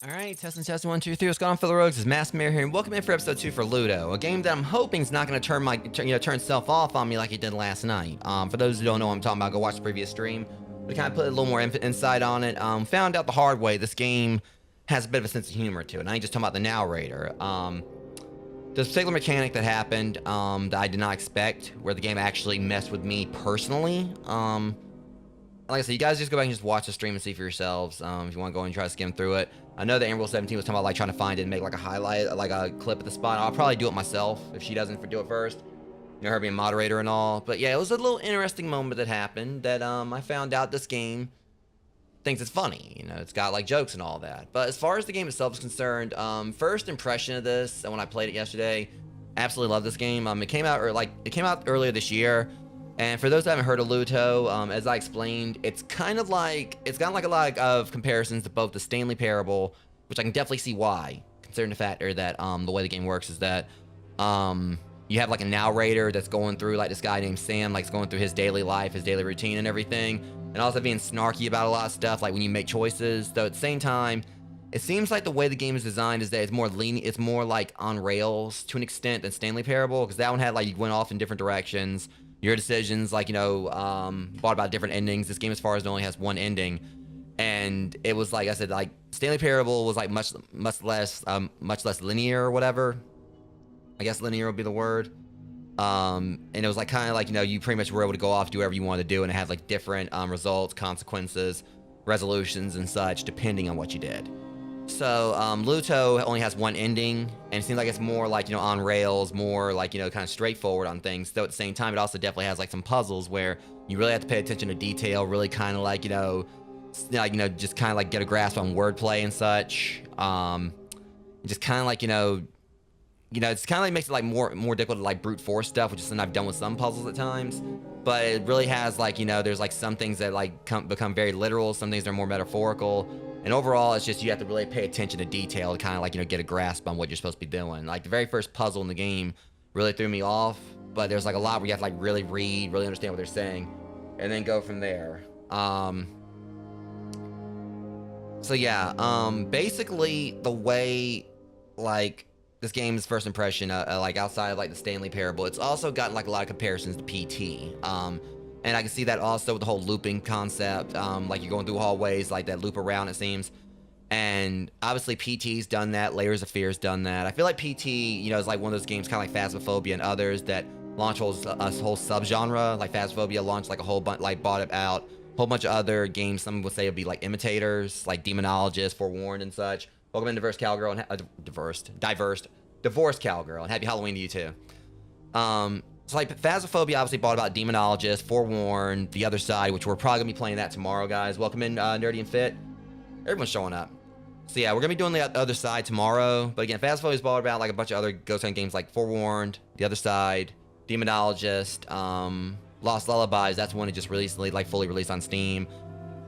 Alright, testing 1, 2, 3. What's going on, fellow rogues? It's Master Mayor here, and welcome in for episode 2 for Luto, a game that I'm hoping is not going to turn itself off on me like it did last night. For those who don't know what I'm talking about, go watch the previous stream. We kind of put a little more insight on it. Found out the hard way this game has a bit of a sense of humor to it. And I ain't just talking about the narrator. There's a particular mechanic that happened that I did not expect, where the game actually messed with me personally. Like I said, you guys just go back and just watch the stream and see for yourselves. If you want to go and try to skim through it. I know that Emerald 17 was talking about like trying to find it and make like a highlight, like a clip at the spot. I'll probably do it myself if she doesn't do it first. You know, her being moderator and all. But yeah, it was a little interesting moment that happened that I found out this game thinks it's funny. You know, it's got like jokes and all that. But as far as the game itself is concerned, first impression of this, and when I played it yesterday, absolutely love this game. It came out earlier this year. And for those that haven't heard of Luto, as I explained, it's got like a lot of comparisons to both the Stanley Parable, which I can definitely see why, considering the factor that the way the game works is that you have like a narrator that's going through, like this guy named Sam, like going through his daily life, his daily routine and everything, and also being snarky about a lot of stuff, like when you make choices. Though at the same time, it seems like the way the game is designed is that it's more like on rails to an extent than Stanley Parable, because that one had like you went off in different directions. Your decisions, like, you know, brought about different endings. This game, as far as it only has one ending, and it was like I said, like Stanley Parable was like much less linear or whatever. I guess linear would be the word. And it was like kind of like, you know, you pretty much were able to go off, do whatever you wanted to do, and it had like different results, consequences, resolutions, and such depending on what you did. So Luto only has one ending, and it seems like it's more like, you know, on rails, more like, you know, kind of straightforward on things. Though at the same time, it also definitely has like some puzzles where you really have to pay attention to detail, really kind of like, just kind of like get a grasp on wordplay and such. Just kind of like, it's kind of like makes it like more difficult to like brute force stuff, which is something I've done with some puzzles at times. But it really has like, you know, there's like some things that like become very literal, some things that are more metaphorical. And overall, it's just you have to really pay attention to detail to kind of like, you know, get a grasp on what you're supposed to be doing. Like the very first puzzle in the game really threw me off, but there's like a lot where you have to like really read, really understand what they're saying, and then go from there. So yeah, basically the way like this game's first impression, like outside of like the Stanley Parable, it's also gotten like a lot of comparisons to PT. And I can see that also with the whole looping concept. Like you're going through hallways, like that loop around, it seems. And obviously PT's done that, Layers of Fear's done that. I feel like PT, is like one of those games kind of like Phasmophobia and others that launch a whole subgenre. Like Phasmophobia launched like a whole bunch, like bought it out. A whole bunch of other games, some would say would be like imitators, like Demonologist, Forewarned, and such. Welcome in, Diverse Cowgirl, and Divorced Cowgirl, and happy Halloween to you too. So like Phasmophobia obviously bought about Demonologist, Forewarned, The Other Side, which we're probably gonna be playing that tomorrow, guys. Welcome in, Nerdy and Fit. Everyone's showing up. So yeah, we're gonna be doing the Other Side tomorrow. But again, Phasmophobia's bought about like a bunch of other Ghost Hunt games like Forewarned, The Other Side, Demonologist, Lost Lullabies. That's one that just recently like fully released on Steam.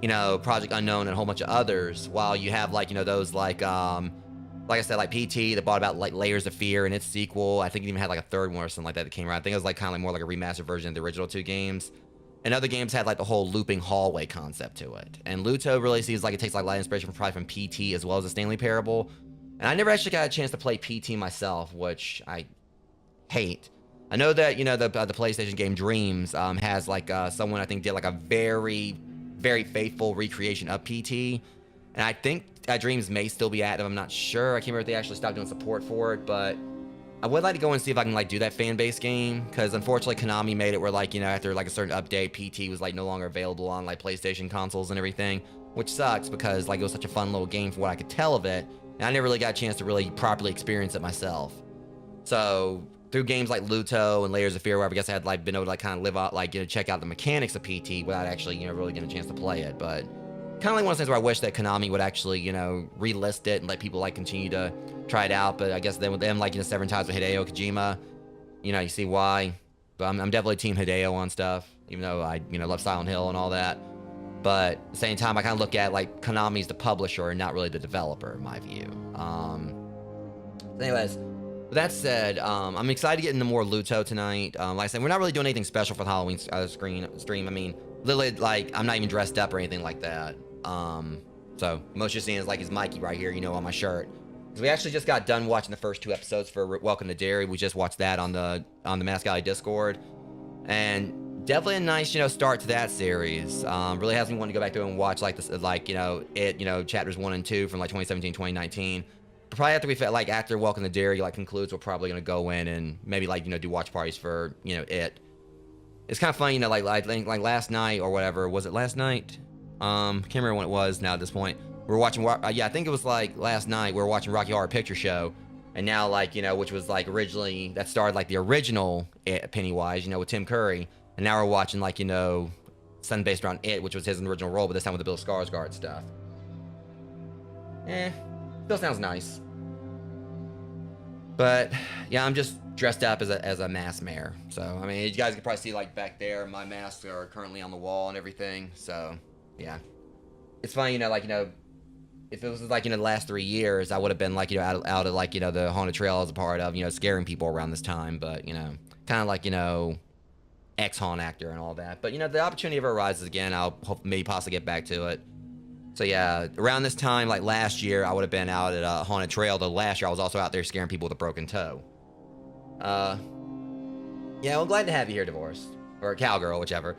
Project Unknown and a whole bunch of others. While you have like those like I said, like PT that bought about like Layers of Fear and its sequel. I think it even had like a third one or something like that came around. I think it was like kind of like more like a remastered version of the original two games. And other games had like the whole looping hallway concept to it. And Luto really seems like it takes like a lot of inspiration from probably from PT as well as the Stanley Parable. And I never actually got a chance to play PT myself, which I hate. I know that the PlayStation game Dreams has like someone I think did like a very very faithful recreation of PT, and I think Dreams may still be active. I'm not sure. I can't remember if they actually stopped doing support for it, but I would like to go and see if I can like do that fan base game, because unfortunately Konami made it where like after like a certain update, PT was like no longer available on like PlayStation consoles and everything, which sucks because like it was such a fun little game for what I could tell of it, and I never really got a chance to really properly experience it myself. So through games like Luto and Layers of Fear, where I guess I had like been able to like kind of live out like check out the mechanics of PT without actually really getting a chance to play it. But kind of like one of those things where I wish that Konami would actually relist it and let people like continue to try it out. But I guess then with them like severing ties with Hideo Kojima, you see why. But I'm definitely team Hideo on stuff, even though I love Silent Hill and all that. But at the same time, I kind of look at like Konami's the publisher and not really the developer, in my view. Anyways, with that said, I'm excited to get into more Luto tonight. Like I said, we're not really doing anything special for the Halloween stream. I mean, literally, like, I'm not even dressed up or anything like that. So most you're seeing is like his Mikey right here, on my shirt. Because we actually just got done watching the first 2 episodes for Welcome to Derry. We just watched that on the Mask Alley Discord, and definitely a nice start to that series. Really has me wanting to go back through and watch like this, like chapters 1 and 2 from like 2017, 2019. Probably after after Welcome to Derry like concludes, we're probably gonna go in and maybe like do watch parties for it. It's kind of funny, I think like last night or whatever, was it last night? Can't remember when it was now at this point. We were watching yeah, I think it was like last night we were watching Rocky Horror Picture Show, and now like which was like originally that started like the original Pennywise, with Tim Curry, and now we're watching like something based around it, which was his original role, but this time with the Bill Skarsgård stuff. Still sounds nice. But yeah, I'm just dressed up as a mask mare. So I mean, you guys can probably see like back there, my masks are currently on the wall and everything. So yeah, it's funny, if it was like the last 3 years, I would have been like out of like the haunted trail as a part of scaring people around this time. But kind of like ex-haunt actor and all that. But the opportunity ever arises again, I'll hope maybe possibly get back to it. So yeah, around this time, like last year, I would have been out at a haunted trail. Though last year, I was also out there scaring people with a broken toe. Yeah, well, I'm glad to have you here, Divorced. Or Cowgirl, whichever.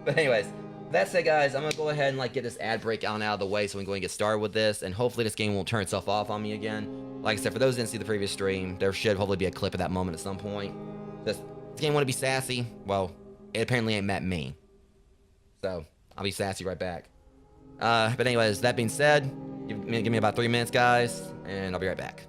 But anyways, that said, guys, I'm going to go ahead and like get this ad break on out of the way so we can go and get started with this. And hopefully this game won't turn itself off on me again. Like I said, for those who didn't see the previous stream, there should hopefully be a clip of that moment at some point. This game want to be sassy? Well, it apparently ain't met me. So, I'll be sassy right back. But anyways, that being said, give me about 3 minutes, guys, and I'll be right back.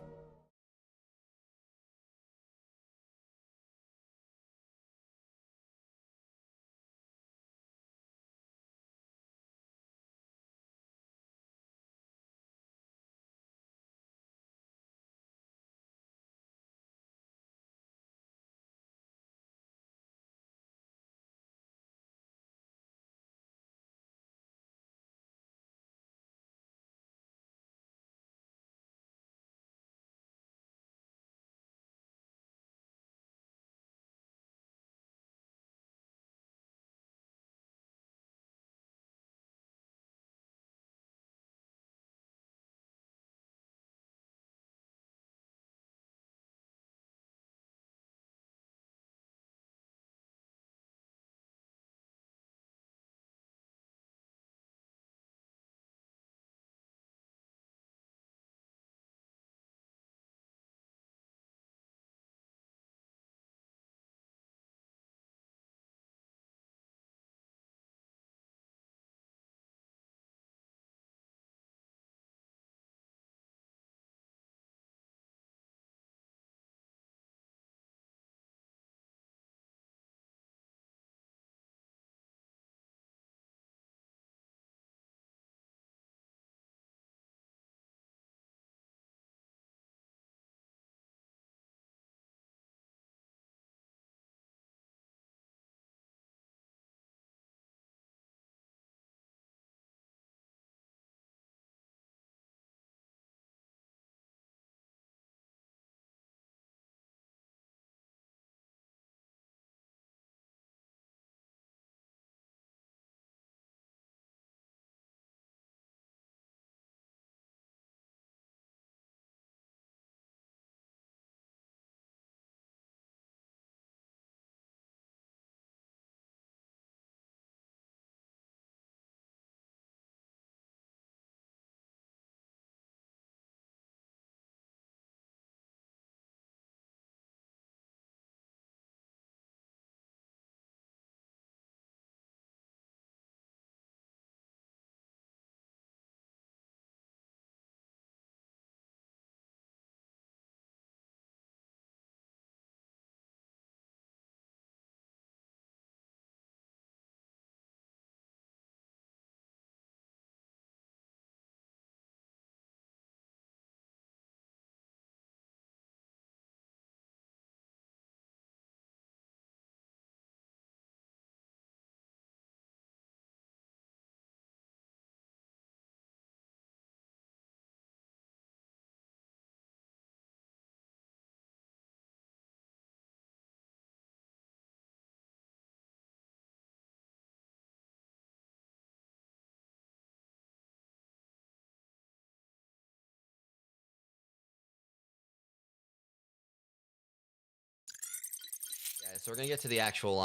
So we're gonna get to the actual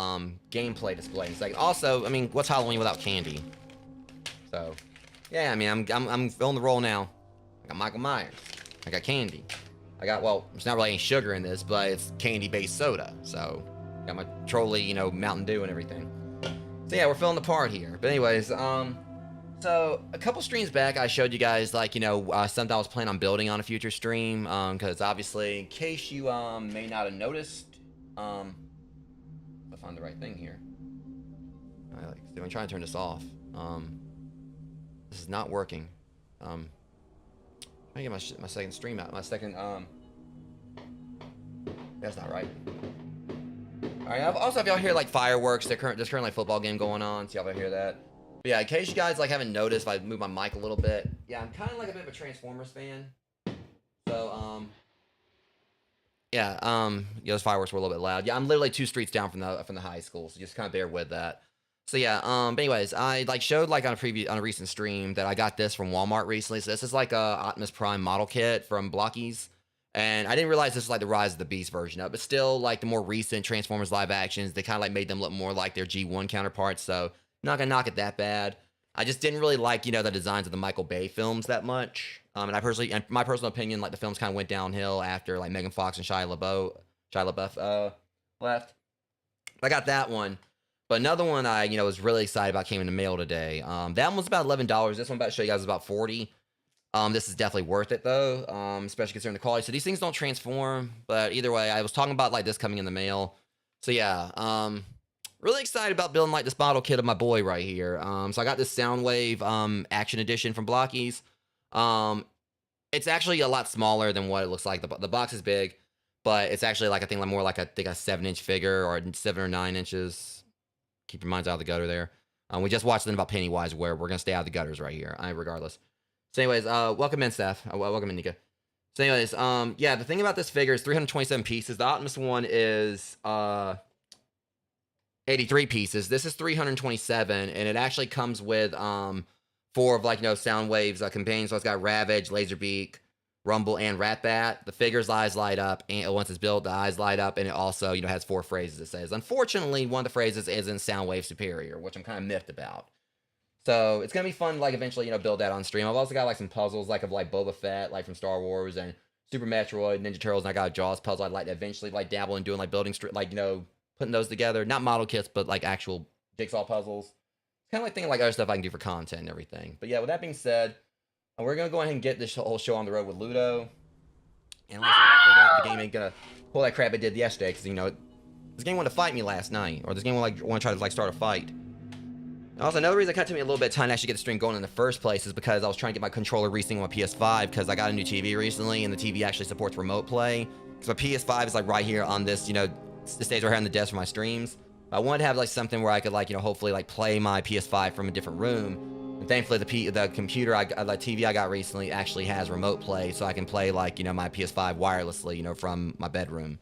gameplay display in a second. Also, I mean, what's Halloween without candy? So, yeah, I mean, I'm filling the role now. I got Michael Myers. I got candy. I got, well, there's not really any sugar in this, but it's candy-based soda. So, got my trolley, you know, Mountain Dew and everything. So yeah, we're filling the part here. But anyways, so a couple streams back, I showed you guys like, you know, something I was planning on building on a future stream. Because obviously, in case you may not have noticed, I'll find the right thing here. I'm trying to turn this off. This is not working. Let me get my second stream out. My second, that's not right. Alright, also if y'all hear like fireworks, there's currently like football game going on, so y'all ever hear that. But yeah, in case you guys like haven't noticed, if I move my mic a little bit, yeah, I'm kind of like a bit of a Transformers fan. So, yeah, those fireworks were a little bit loud. Yeah, I'm literally 2 streets down from the high school, so just kind of bear with that. So yeah, but anyways, I like showed like on a recent stream that I got this from Walmart recently. So this is like a Optimus Prime model kit from Blockies. And I didn't realize this was like the Rise of the Beast version of it, but still like the more recent Transformers live actions, they kind of like made them look more like their G1 counterparts. So not gonna knock it that bad. I just didn't really like, you know, the designs of the Michael Bay films that much. And in my personal opinion, like the films kind of went downhill after like Megan Fox and Shia LaBeouf left. I got that one. But another one I, you know, was really excited about came in the mail today. That one was about $11. This one I'm about to show you guys is about $40. This is definitely worth it though, especially considering the quality. So these things don't transform, but either way, I was talking about like this coming in the mail. So yeah, really excited about building like this model kit of my boy right here. So I got this Soundwave Action Edition from Blockies. It's actually a lot smaller than what it looks like. The box is big, but it's actually like I think more like I think a 7-inch figure or 7 or 9 inches. Keep your minds out of the gutter there. We just watched something about Pennywise where we're gonna stay out of the gutters right here. Regardless. So anyways, welcome in, Steph. Welcome in, Nika. So anyways, yeah, the thing about this figure is 327 pieces. The Optimus one is 83 pieces. This is 327, and it actually comes with 4 of like, you know, Soundwave's companions. So it's got Ravage, Laserbeak, Rumble, and Ratbat. The figure's eyes light up, and once it's built, the eyes light up, and it also, you know, has 4 phrases it says. Unfortunately, one of the phrases isn't Soundwave Superior, which I'm kind of miffed about. So it's gonna be fun, like eventually, you know, build that on stream. I've also got like some puzzles, like of like Boba Fett, like from Star Wars, and Super Metroid, Ninja Turtles, and I got a Jaws puzzle. I'd like to eventually like dabble in doing like building, like, you know, putting those together, not model kits, but like actual jigsaw puzzles. It's kind of like thinking like other stuff I can do for content and everything. But yeah, with that being said, we're gonna go ahead and get this whole show on the road with Luto. And the game ain't gonna pull that crap it did yesterday, because, you know, this game wanted to fight me last night, or this game want to try to like start a fight. Also, another reason it kind of took me a little bit of time to actually get the stream going in the first place is because I was trying to get my controller resynced on my PS5, because I got a new TV recently, and the TV actually supports remote play. Because my PS5 is like right here on this, you know, it stays right here on the desk for my streams. I wanted to have like something where I could like, you know, hopefully like play my PS5 from a different room. And thankfully the computer, the TV I got recently actually has remote play, so I can play like, you know, my PS5 wirelessly, you know, from my bedroom.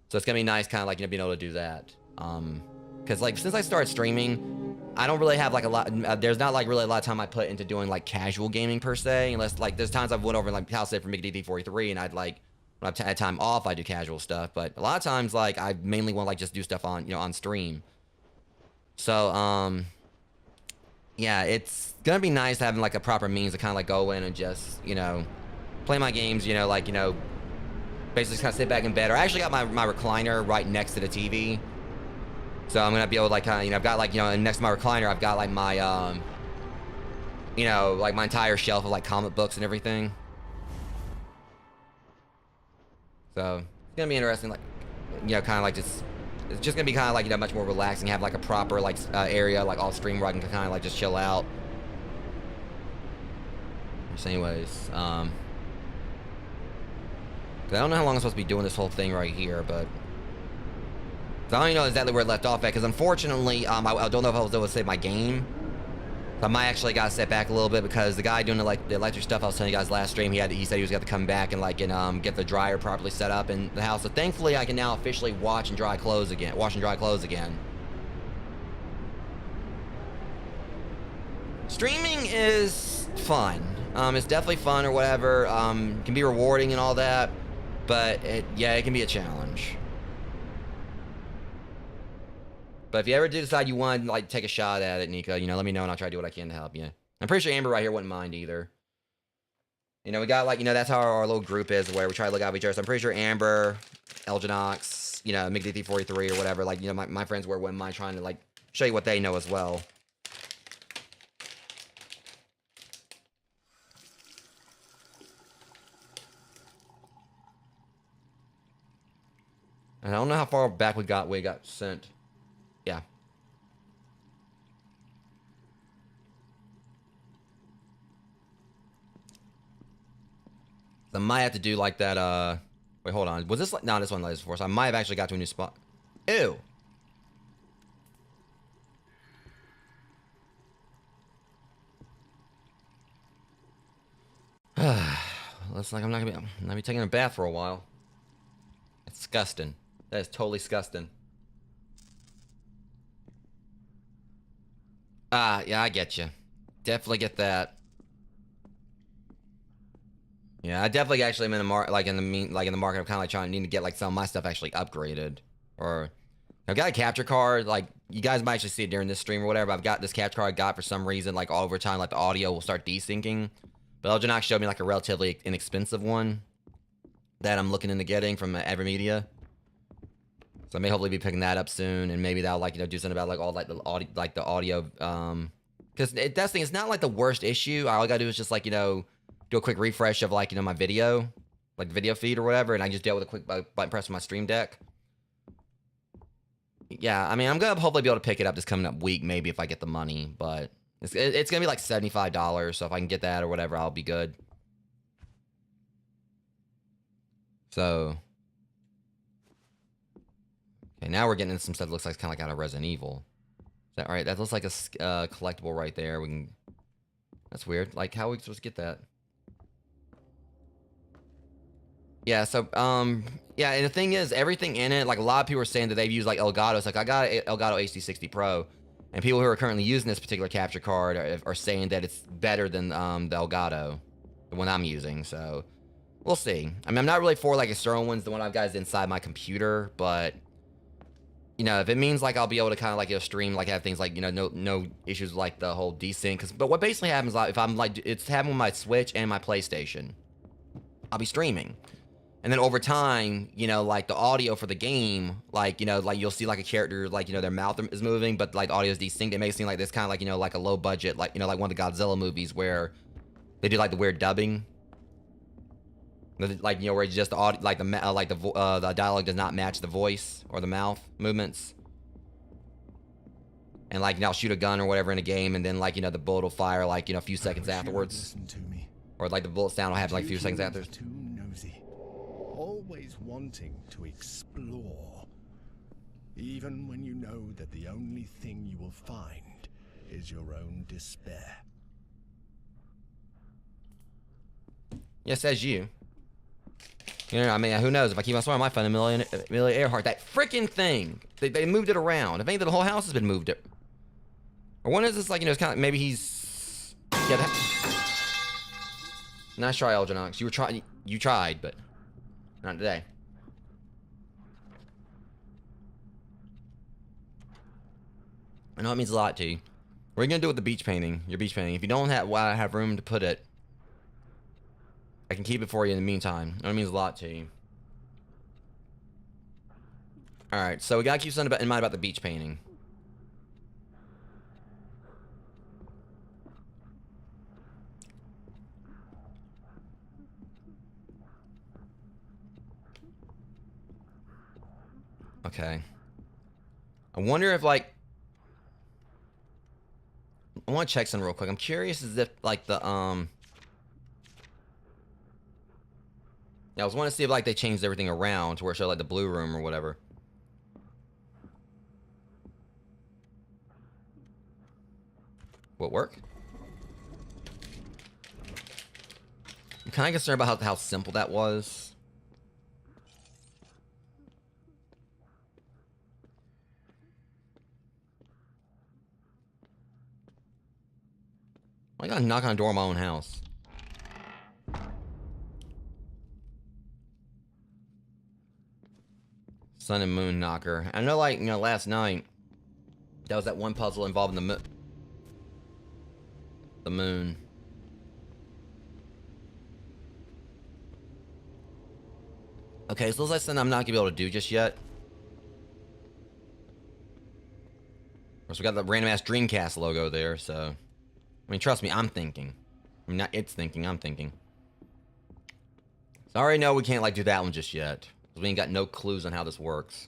So it's gonna be nice, kind of like, you know, being able to do that. Because like since I started streaming, I don't really have like a lot. There's not like really a lot of time I put into doing like casual gaming per se, unless like there's times I've went over and like house sit for Mickey DD43, and I'd like when I've had time off I do casual stuff. But a lot of times like I mainly want to like just do stuff on, you know, on stream. So yeah, it's gonna be nice having like a proper means to kind of like go in and just, you know, play my games, you know, like, you know, basically just kind of sit back in bed. Or I actually got my recliner right next to the TV. So I'm gonna be able to like kind of, you know, I've got like, you know, next to my recliner, I've got like my, you know, like my entire shelf of like comic books and everything. So it's gonna be interesting, like, you know, kind of like just, it's just gonna be kind of like, you know, much more relaxing, have like a proper like area like off stream where I can kind of like just chill out. So anyways, I don't know how long I'm supposed to be doing this whole thing right here, but so I don't even know exactly where it left off at, because unfortunately, I don't know if I was able to save my game. So I might actually got to set back a little bit, because the guy doing the electric stuff I was telling you guys last stream, he said he was going to come back and like get the dryer properly set up in the house. So thankfully, I can now officially wash and dry clothes again. Streaming is fun. It's definitely fun or whatever. Can be rewarding and all that, but it can be a challenge. But if you ever do decide you want to like take a shot at it, Nico, you know, let me know and I'll try to do what I can to help you. I'm pretty sure Amber right here wouldn't mind either. You know, we got like, you know, that's how our little group is where we try to look out for each other. So I'm pretty sure Amber, Elginox, you know, McD343 or whatever, like, you know, my friends wouldn't mind trying to like show you what they know as well. And I don't know how far back we got sent. Yeah. I might have to do like that, wait, hold on. Was this like, no, this one lays before, so I might have actually got to a new spot. Ew. Looks like I'm not gonna be taking a bath for a while. It's disgusting. That is totally disgusting. Yeah, I get you. Definitely get that. Yeah, I definitely actually am in the market, like in the market. I'm kind of like trying to get like some of my stuff actually upgraded. Or I've got a capture card. Like you guys might actually see it during this stream or whatever. I've got this capture card I got for some reason. Like all over time, like the audio will start desyncing. But Elginox showed me like a relatively inexpensive one that I'm looking into getting from Evermedia. So I may hopefully be picking that up soon, and maybe that'll like, you know, do something about like all like the audio, because that's the thing. It's not like the worst issue. All I gotta do is just like, you know, do a quick refresh of like, you know, my video, like the video feed or whatever, and I just deal with a quick button press on my stream deck. Yeah, I mean, I'm gonna hopefully be able to pick it up this coming up week, maybe if I get the money, but it's gonna be like $75, so if I can get that or whatever, I'll be good. So, okay, now we're getting into some stuff that looks like kind of like out of Resident Evil. Is that right? That looks like a collectible right there. We can. That's weird. Like, how are we supposed to get that? Yeah, so, yeah, and the thing is, everything in it, like, a lot of people are saying that they've used, like, Elgato. It's like, I got an Elgato HD60 Pro, and people who are currently using this particular capture card are saying that it's better than, the Elgato, the one I'm using, so we'll see. I mean, I'm not really for, like, external ones. The one I've got is inside my computer, but, you know, if it means, like, I'll be able to kind of, like, you know, stream, like, have things, like, you know, no issues with, like, the whole desync, but what basically happens, like, if I'm, like, it's happening with my Switch and my PlayStation, I'll be streaming. And then over time, you know, like the audio for the game, like, you know, like you'll see like a character, like, you know, their mouth is moving, but like the audio is distinct. It may seem like this kind of like, you know, like a low budget, like, you know, like one of the Godzilla movies where they do like the weird dubbing. Like, you know, where it's just the audio, like the dialogue does not match the voice or the mouth movements. And like, you know, I'll shoot a gun or whatever in a game, and then like, you know, the bullet will fire like, you know, a few seconds afterwards. Or like the bullet sound will happen like a few seconds after. Always wanting to explore, even when you know that the only thing you will find is your own despair. Yes, as you. You know, I mean, who knows? If I keep on swearing, I might find Amelia Earhart. That freaking thing! They moved it around. I think the whole house has been moved. Or when is this like, you know, it's kind of, maybe he's... Yeah, that... Nice try, Elginox. You tried, but... Not today. I know it means a lot to you. What are you gonna do with the beach painting? Your beach painting. If you don't have room to put it, I can keep it for you in the meantime. I know it means a lot to you. Alright, so we gotta keep something in mind about the beach painting. Okay. I wonder if, like... I want to check something real quick. I'm curious as if, like, the, Yeah, I was wanting to see if, like, they changed everything around to where it showed, like, the blue room or whatever. Will it work? I'm kind of concerned about how simple that was. I gotta knock on a door of my own house. Sun and moon knocker. I know, like, you know, last night That was that one puzzle involving the moon. Okay, so there's something I'm not gonna be able to do just yet. Of course, we got the random ass Dreamcast logo there, so I mean, trust me, I'm thinking. I mean, not it's thinking, I'm thinking. So I already know we can't like do that one just yet. We ain't got no clues on how this works.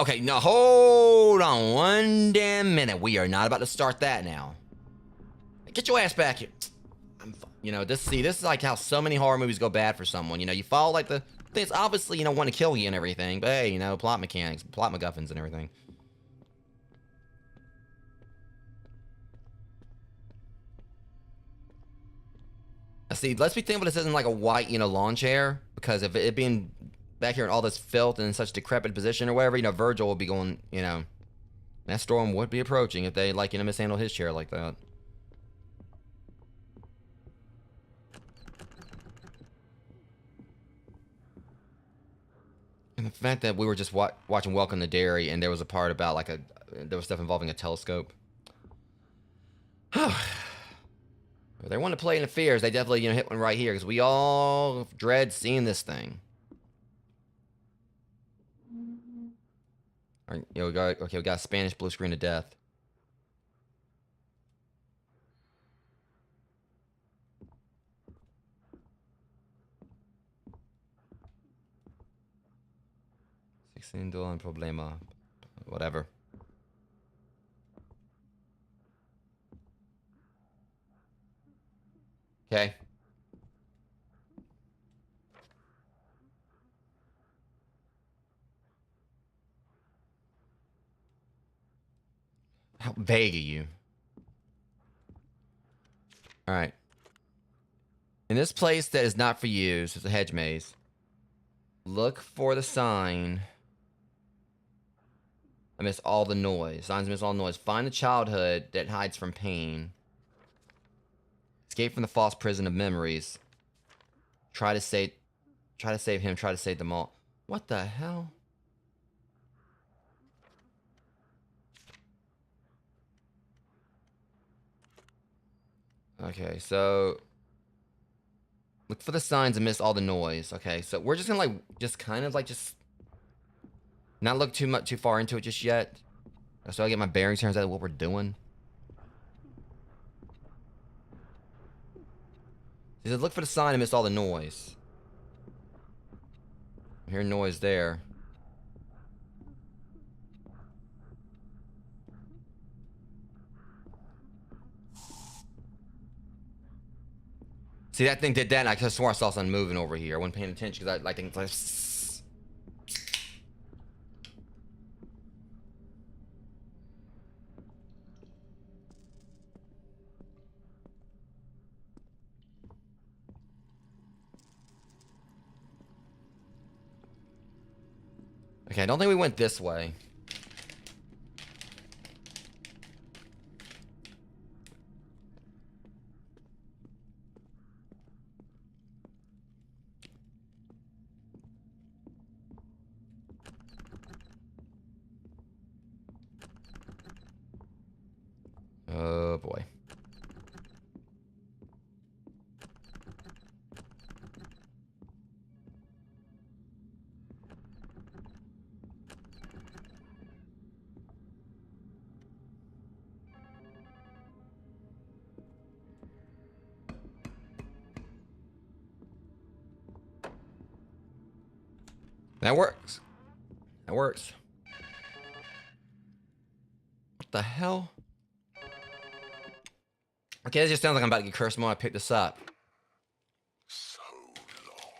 Okay, now hold on one damn minute. We are not about to start that now. Get your ass back here. You know, this is like how so many horror movies go bad for someone. You know, you follow like the things, obviously, you know, want to kill you and everything, but hey, you know, plot mechanics, plot MacGuffins and everything. See, let's be thankful this isn't like a white, you know, lawn chair, because if it being back here in all this filth and in such decrepit position or whatever, you know, Virgil will be going, you know, that storm would be approaching if they, like, you know, mishandle his chair like that. And the fact that we were just watching Welcome to Derry and there was a part about, like, there was stuff involving a telescope. If they want to play in the fears, they definitely, you know, hit one right here, because we all dread seeing this thing. All right, you know, we got a Spanish blue screen of death. $16 problema. Whatever. Okay. How vague are you? Alright. In this place that is not for you, so it's a hedge maze, look for the sign amidst all the noise. Signs amidst all noise. Find the childhood that hides from pain. Escape from the false prison of memories. Try to save him. Try to save them all. What the hell? Okay, so look for the signs amidst all the noise. Okay, so we're just gonna like, just kind of like, just not look too far into it just yet. So I get my bearings here and what we're doing. He said, look for the sign amidst all the noise. I hear noise there. See, that thing did that, and I could have sworn I saw something moving over here. I wasn't paying attention because I like things like. Okay, I don't think we went this way. Oh boy. That works. That works. What the hell? Okay, this just sounds like I'm about to get cursed more. I picked this up. So long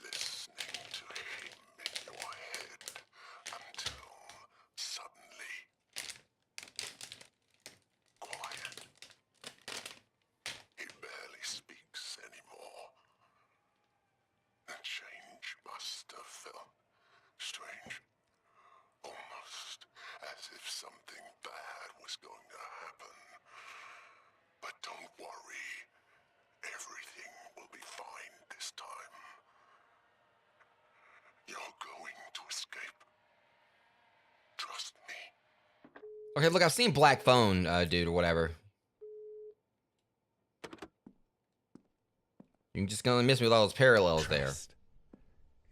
listening to him in your head until suddenly quiet. He barely speaks anymore. The change must have felt strange. Almost as if something bad was going to happen. But don't worry. Everything will be fine this time. You're going to escape. Trust me. Okay, look, I've seen Black Phone, dude, or whatever. You're just gonna miss me with all those parallels Trust.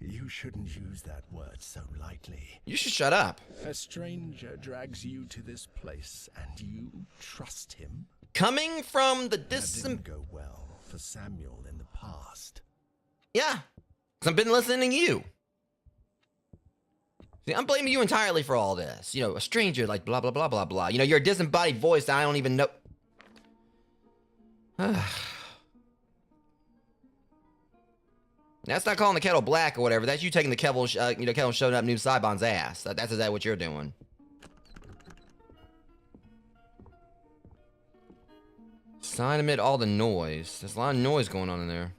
You shouldn't use that word so lightly. there. You should shut up. A stranger drags you to this place, and you trust him? Coming from the That distant... didn't go well for Samuel in the past. Yeah, because I've been listening to you. See, I'm blaming you entirely for all this. You know, a stranger, like, blah, blah, blah, blah, blah. You know, you're a disembodied voice that I don't even know... That's not calling the kettle black or whatever. That's you taking the kettle, kettle and shoving up New Saibon's ass. That's exactly what you're doing. Sign amid all the noise. There's a lot of noise going on in there.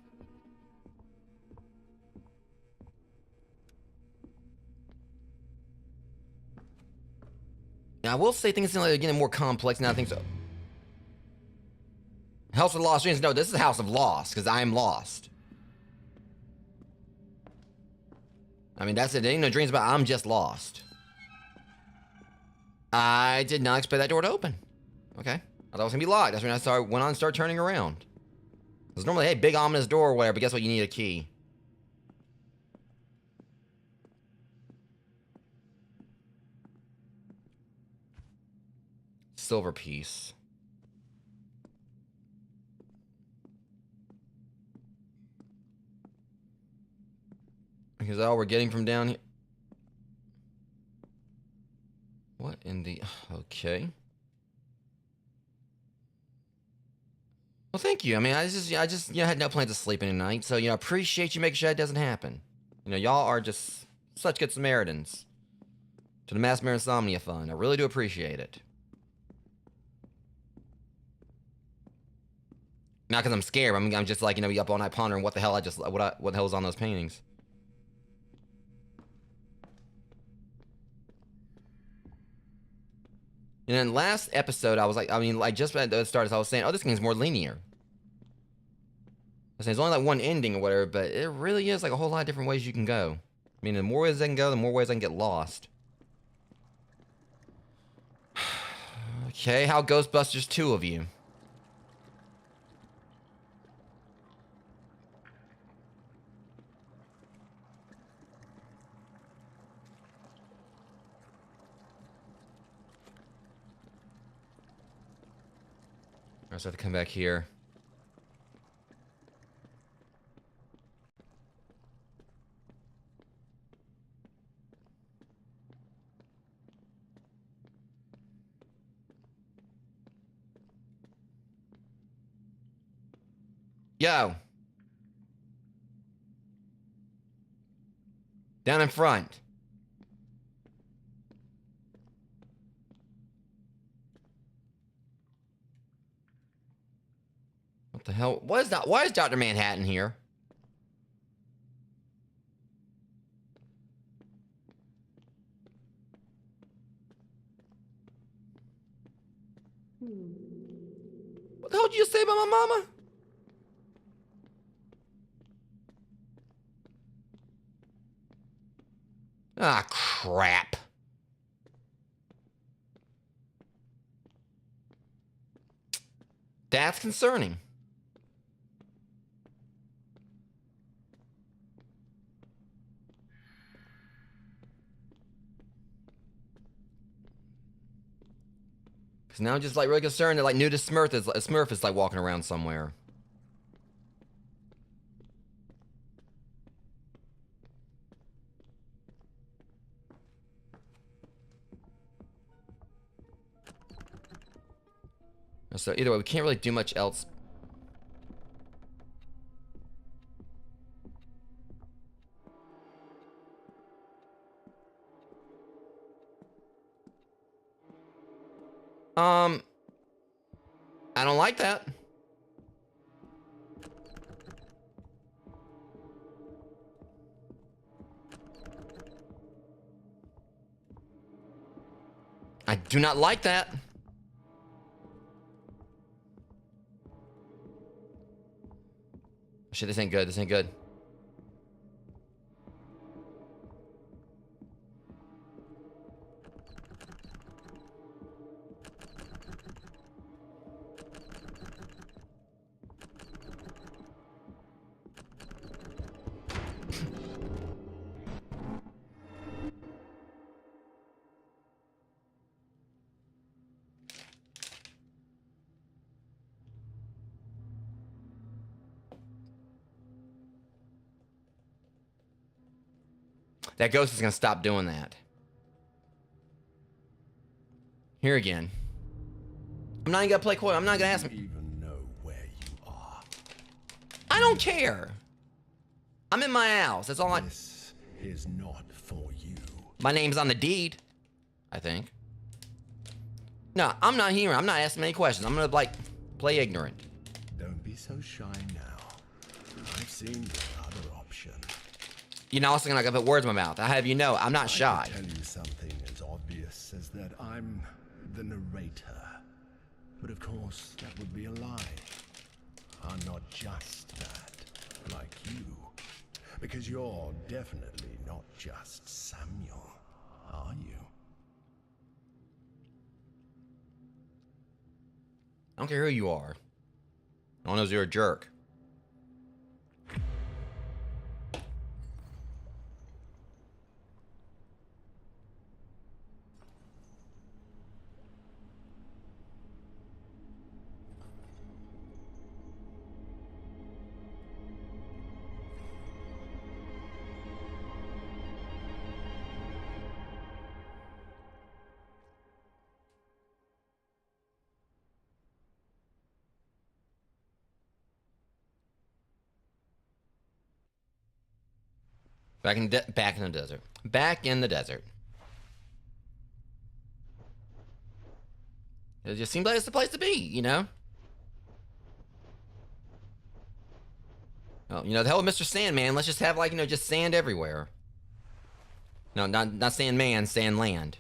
Now, I will say things are getting more complex now. I think so. House of Lost Dreams. No, this is House of Lost, because I am lost. I mean, that's it. There ain't no dreams about I'm just lost. I did not expect that door to open. Okay. I thought it was going to be locked. That's when I went on and started turning around. Because normally, hey, big ominous door or whatever, but guess what? You need a key. Silver piece. Because all we're getting from down here. What in the... Okay. Well, thank you. I mean, I just had no plans of sleeping tonight. So, I appreciate you making sure that doesn't happen. Y'all are just such good Samaritans. To the Mass Mare Insomnia Fund. I really do appreciate it. Not because I'm scared. I'm just like, up all night pondering what the hell what the hell is on those paintings. And then last episode, I was like, just at the start, I was saying, oh, this game's more linear. I was saying, it's only like one ending or whatever, but it really is like a whole lot of different ways you can go. I mean, the more ways I can go, the more ways I can get lost. Okay, how Ghostbusters 2 of you? I just have to come back here. Yo. Down in front. What the hell? What is that? Why is Dr. Manhattan here? What the hell did you just say about my mama? Ah, crap. That's concerning. Because now I'm just like really concerned that like nudist Smurf is like walking around somewhere. So either way, we can't really do much else. I don't like that. I do not like that. Shit, this ain't good. This ain't good. That ghost is gonna stop doing that. Here again. I'm not even gonna play coy. I'm not gonna ask him. Even know where you are. I don't care. I'm in my house. That's all I. This is not for you. My name's on the deed, I think. No, I'm not here. I'm not asking any questions. I'm gonna like play ignorant. Don't be so shy now. I've seen your other option. You're not also gonna put words in my mouth. I have you know, I'm not shy. I could tell you something as obvious as that I'm the narrator. But of course, that would be a lie. I'm not just that, like you. Because you're definitely not just Samuel, are you? I don't care who you are. All I know is you're a jerk. Back in the desert. Back in the desert. It just seems like it's the place to be, you know? Well, you know, the hell with Mr. Sandman, let's just have, like, you know, just sand everywhere. No, not sand man, sand land.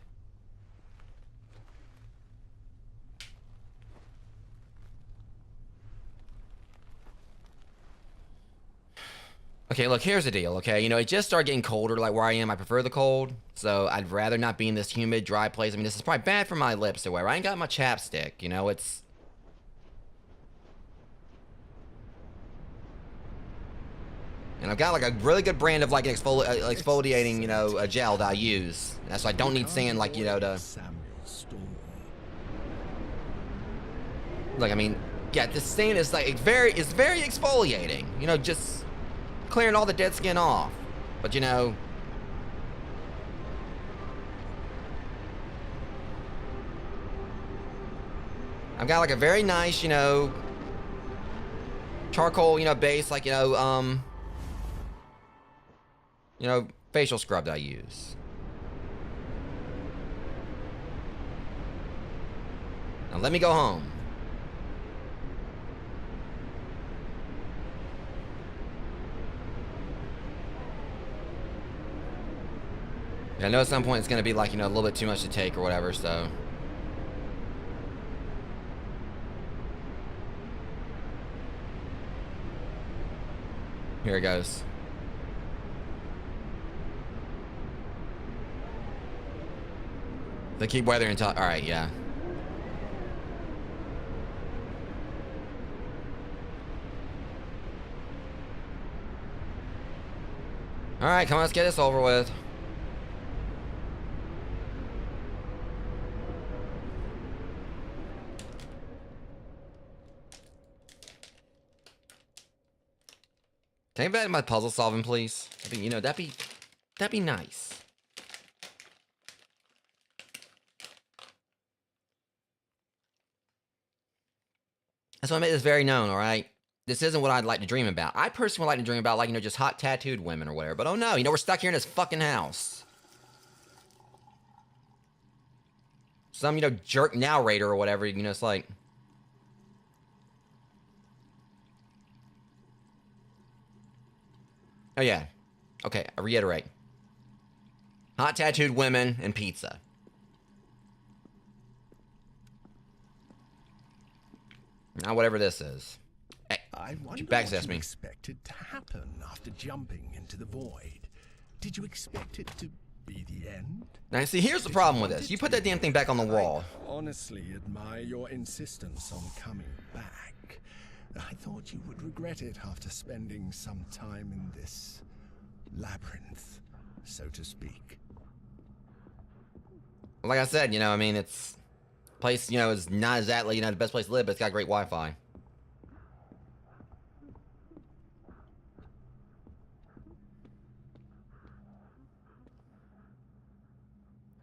Okay, look, here's the deal, okay? You know, it just started getting colder, like where I am. I prefer the cold, so I'd rather not be in this humid, dry place. I mean, this is probably bad for my lips or whatever. I ain't got my chapstick, you know, it's... And I've got, like, a really good brand of, like, exfoliating, you know, gel that I use. That's why I don't need sand, like, you know, to... Look, I mean, yeah, this sand is, like, it's very exfoliating. You know, just... clearing all the dead skin off. But you know, I've got like a very nice, you know, charcoal, you know, base, like, you know, facial scrub that I use. Now let me go home. I know at some point it's going to be like, you know, a little bit too much to take or whatever, so. Here it goes. They keep weathering until, alright, yeah. Alright, come on, let's get this over with. Can I get back to my puzzle solving, please? I mean, you know, that'd be nice. That's why I made this very known, alright? This isn't what I'd like to dream about. I personally would like to dream about, like, you know, just hot tattooed women or whatever. But oh no, you know, we're stuck here in this fucking house. Some, you know, jerk narrator or whatever, you know, it's like... Oh yeah. Okay, I reiterate. Hot tattooed women and pizza. Now whatever this is. Hey, I wonder backsass what you me. expected to happen after jumping into the void. Did you expect it to be the end? Now see, here's the problem with this. You put that damn thing back on the wall. I honestly admire your insistence on coming back. I thought you would regret it after spending some time in this labyrinth, so to speak. Like I said, you know, I mean, it's... place, you know, is not exactly, you know, the best place to live, but it's got great Wi-Fi.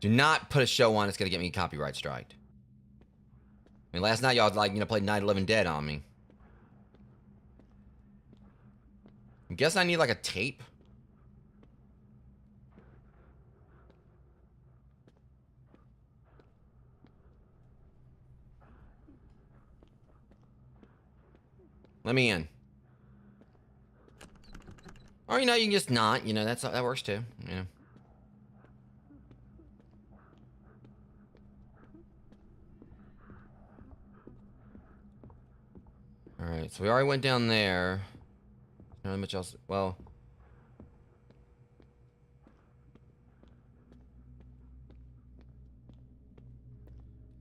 Do not put a show on that's gonna get me copyright striked. I mean, last night y'all like, played Night of the Living Dead on me. I'm guessing I need like a tape. Let me in. Or, you can just not. That works too. Yeah. Alright, so we already went down there. Not much else. Well.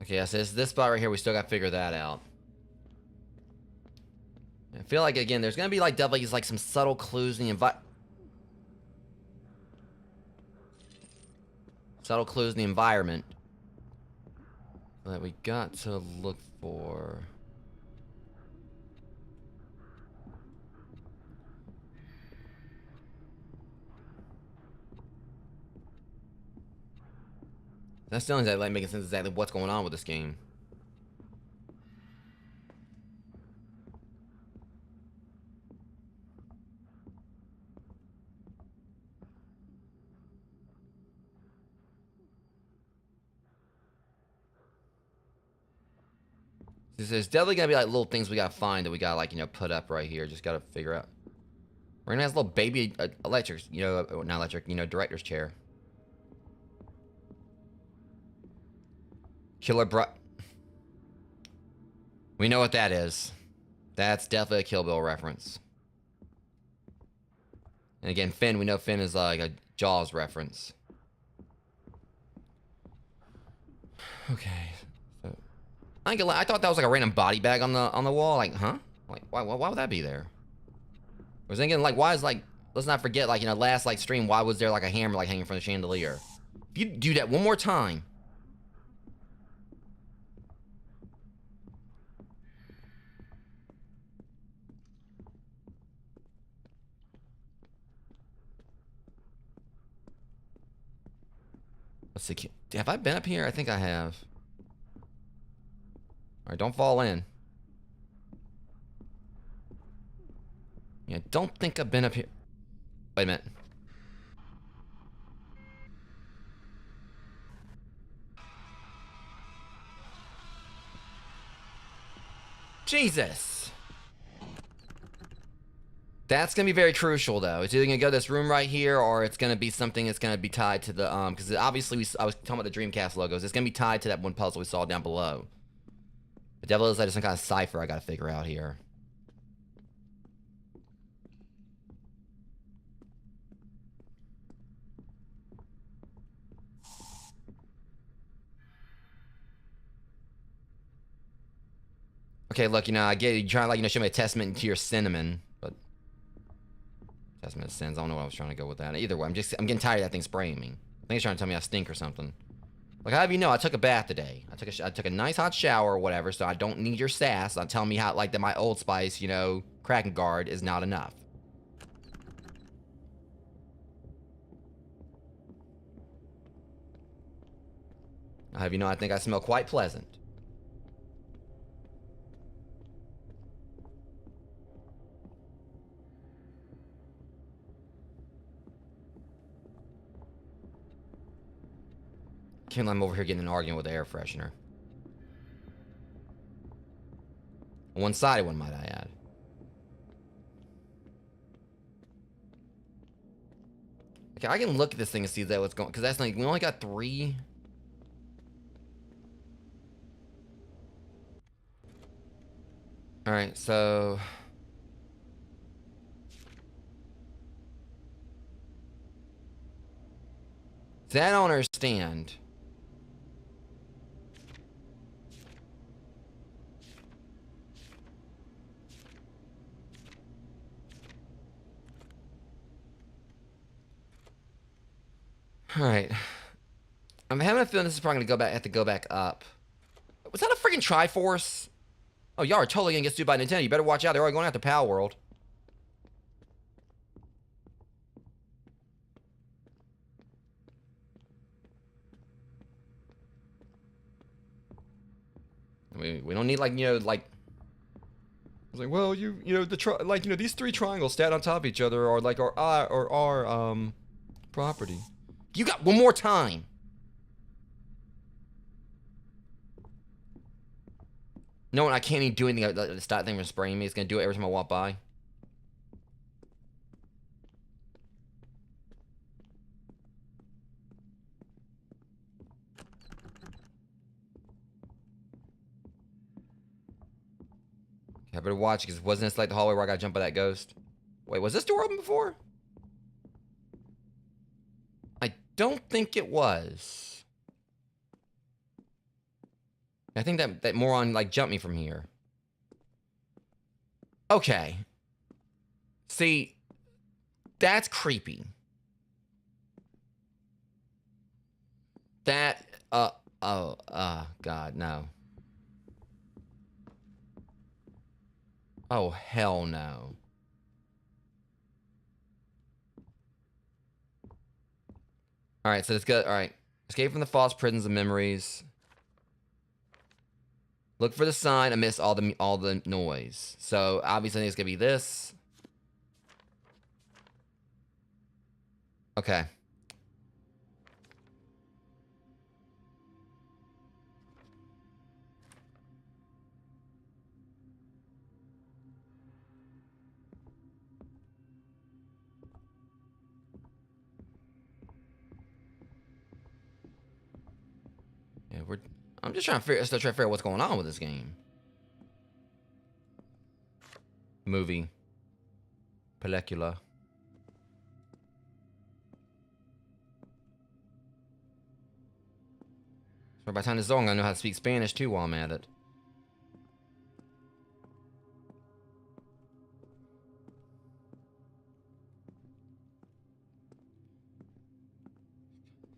Okay, yeah, so it's this spot right here. We still got to figure that out. I feel like, again, there's going to be, like, definitely like some subtle clues in the environment that we got to look for. That's still not like making sense exactly what's going on with this game. There's definitely gonna be like little things we gotta find that we gotta like put up right here. Just gotta figure out. We're gonna have a little baby electric, not electric, director's chair. Killer We know what that is. That's definitely a Kill Bill reference. And again, Finn, we know Finn is like a Jaws reference. Okay. So, I thought that was like a random body bag on the wall. Like, huh? Like, why would that be there? I was thinking, like, why is, like, let's not forget, like, last, like, stream, why was there, like, a hammer, like, hanging from the chandelier? If you do that one more time. Let's see. Have I been up here? I think I have. Alright, don't fall in. Yeah, don't think I've been up here. Wait a minute. Jesus. That's gonna be very crucial, though. It's either gonna go to this room right here, or it's gonna be something that's gonna be tied to the because obviously I was talking about the Dreamcast logos. It's gonna be tied to that one puzzle we saw down below. The devil is like some kind of cipher I gotta figure out here. Okay, look, I get it. You're trying to, like, show me a testament to your cinnamon, but testament of sins. I don't know what I was trying to go with that. Either way, I'm getting tired of that thing spraying me. I think it's trying to tell me I stink or something. Like, how do you know? I took a bath today. I took a nice hot shower or whatever, so I don't need your sass. Not telling me how, like, that my Old Spice, cracking guard is not enough. I'll have you know, I think I smell quite pleasant. I'm over here getting an argument with the air freshener. A one-sided one, might I add. Okay, I can look at this thing and see that what's going, because that's like, we only got 3. Alright, so that I don't understand. Alright. I'm having a feeling this is probably gonna have to go back up. Was that a freaking Triforce? Oh, y'all are totally gonna get sued by Nintendo. You better watch out. They're already going after Pal World. I mean, we don't need like, you know, like. I was like, well, you know, like, you know, these 3 triangles stacked on top of each other are like our property. You got one more time. No, I can't even do anything. The stat thing was spraying me. It's gonna do it every time I walk by. I better watch, because wasn't this like the hallway where I got jumped by that ghost? Wait, was this door open before? I don't think it was. I think that moron like jumped me from here. Okay. See, that's creepy. That, God, no. Oh, hell no. Alright, so let's go. Alright. Escape from the false prisons of memories. Look for the sign amidst all the noise. So, obviously, I think it's gonna be this. Okay. Yeah, I'm just trying to figure out what's going on with this game. Movie. Pellicula. So by the time this is over, I'm gonna know how to speak Spanish too while I'm at it.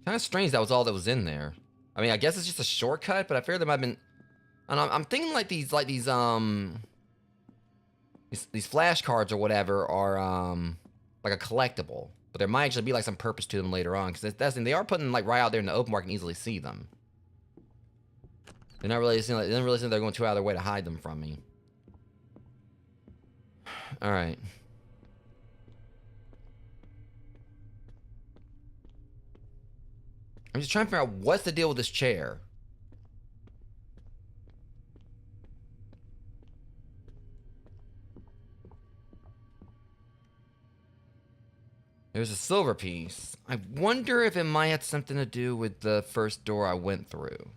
Kind of strange that was all that was in there. I mean, I guess it's just a shortcut, but I fear there might have been. And I'm thinking like these flashcards or whatever are like a collectible, but there might actually be like some purpose to them later on, because that's they are putting like right out there in the open where I can easily see them. They're not really seem like they don't really seem they're going too out of their way to hide them from me. All right. I'm just trying to figure out what's the deal with this chair. There's a silver piece. I wonder if it might have something to do with the first door I went through.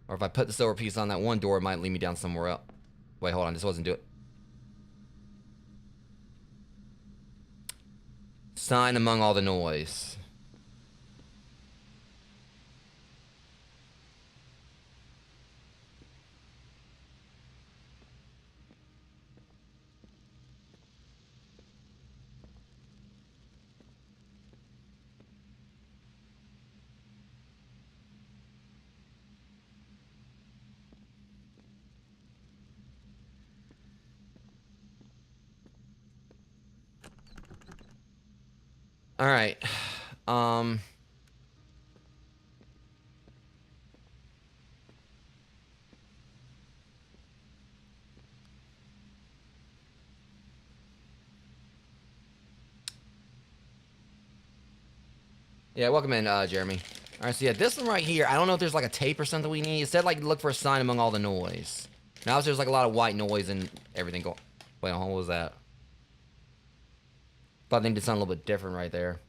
Or if I put the silver piece on that one door, it might lead me down somewhere else. Wait, hold on. This wasn't do it. Sign among all the noise. All right. Yeah, welcome in, Jeremy. All right, so yeah, this one right here, I don't know if there's like a tape or something we need. It said like look for a sign among all the noise. Now there's like a lot of white noise and everything going. Wait, what was that? But I think it sounded a little bit different right there.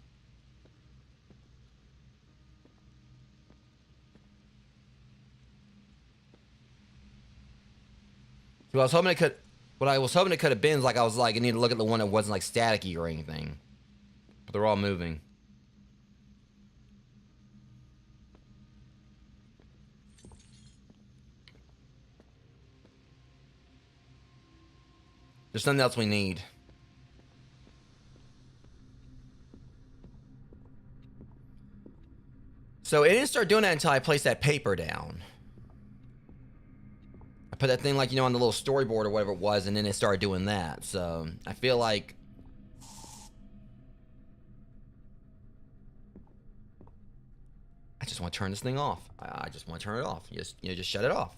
So I was hoping it could. What I was hoping it could have been is like I was like I need to look at the one that wasn't like staticky or anything. But they're all moving. There's something else we need. So it didn't start doing that until I placed that paper down. I put that thing like, you know, on the little storyboard or whatever it was, and then it started doing that. So I feel like just want to turn this thing off. I just want to turn it off. Just shut it off.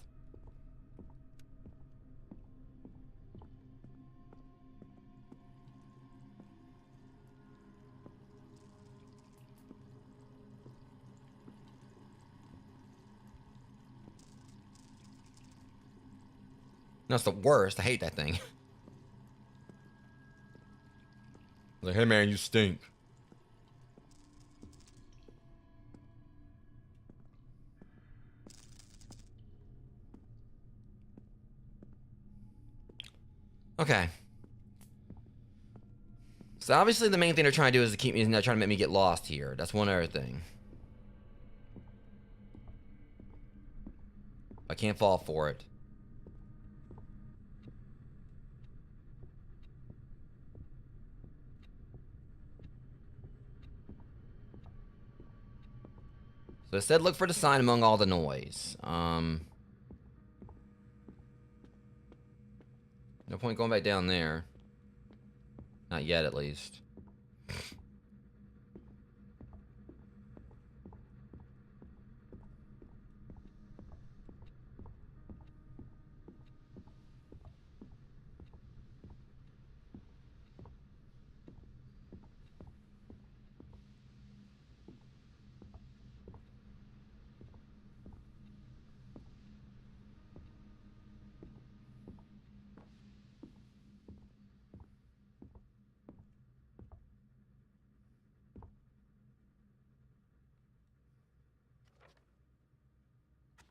That's the worst. I hate that thing. Like, hey man, you stink. Okay. So obviously the main thing they're trying to do is to keep me, trying to make me get lost here. That's one other thing. I can't fall for it. So it said look for the sign among all the noise. No point going back down there. Not yet, at least.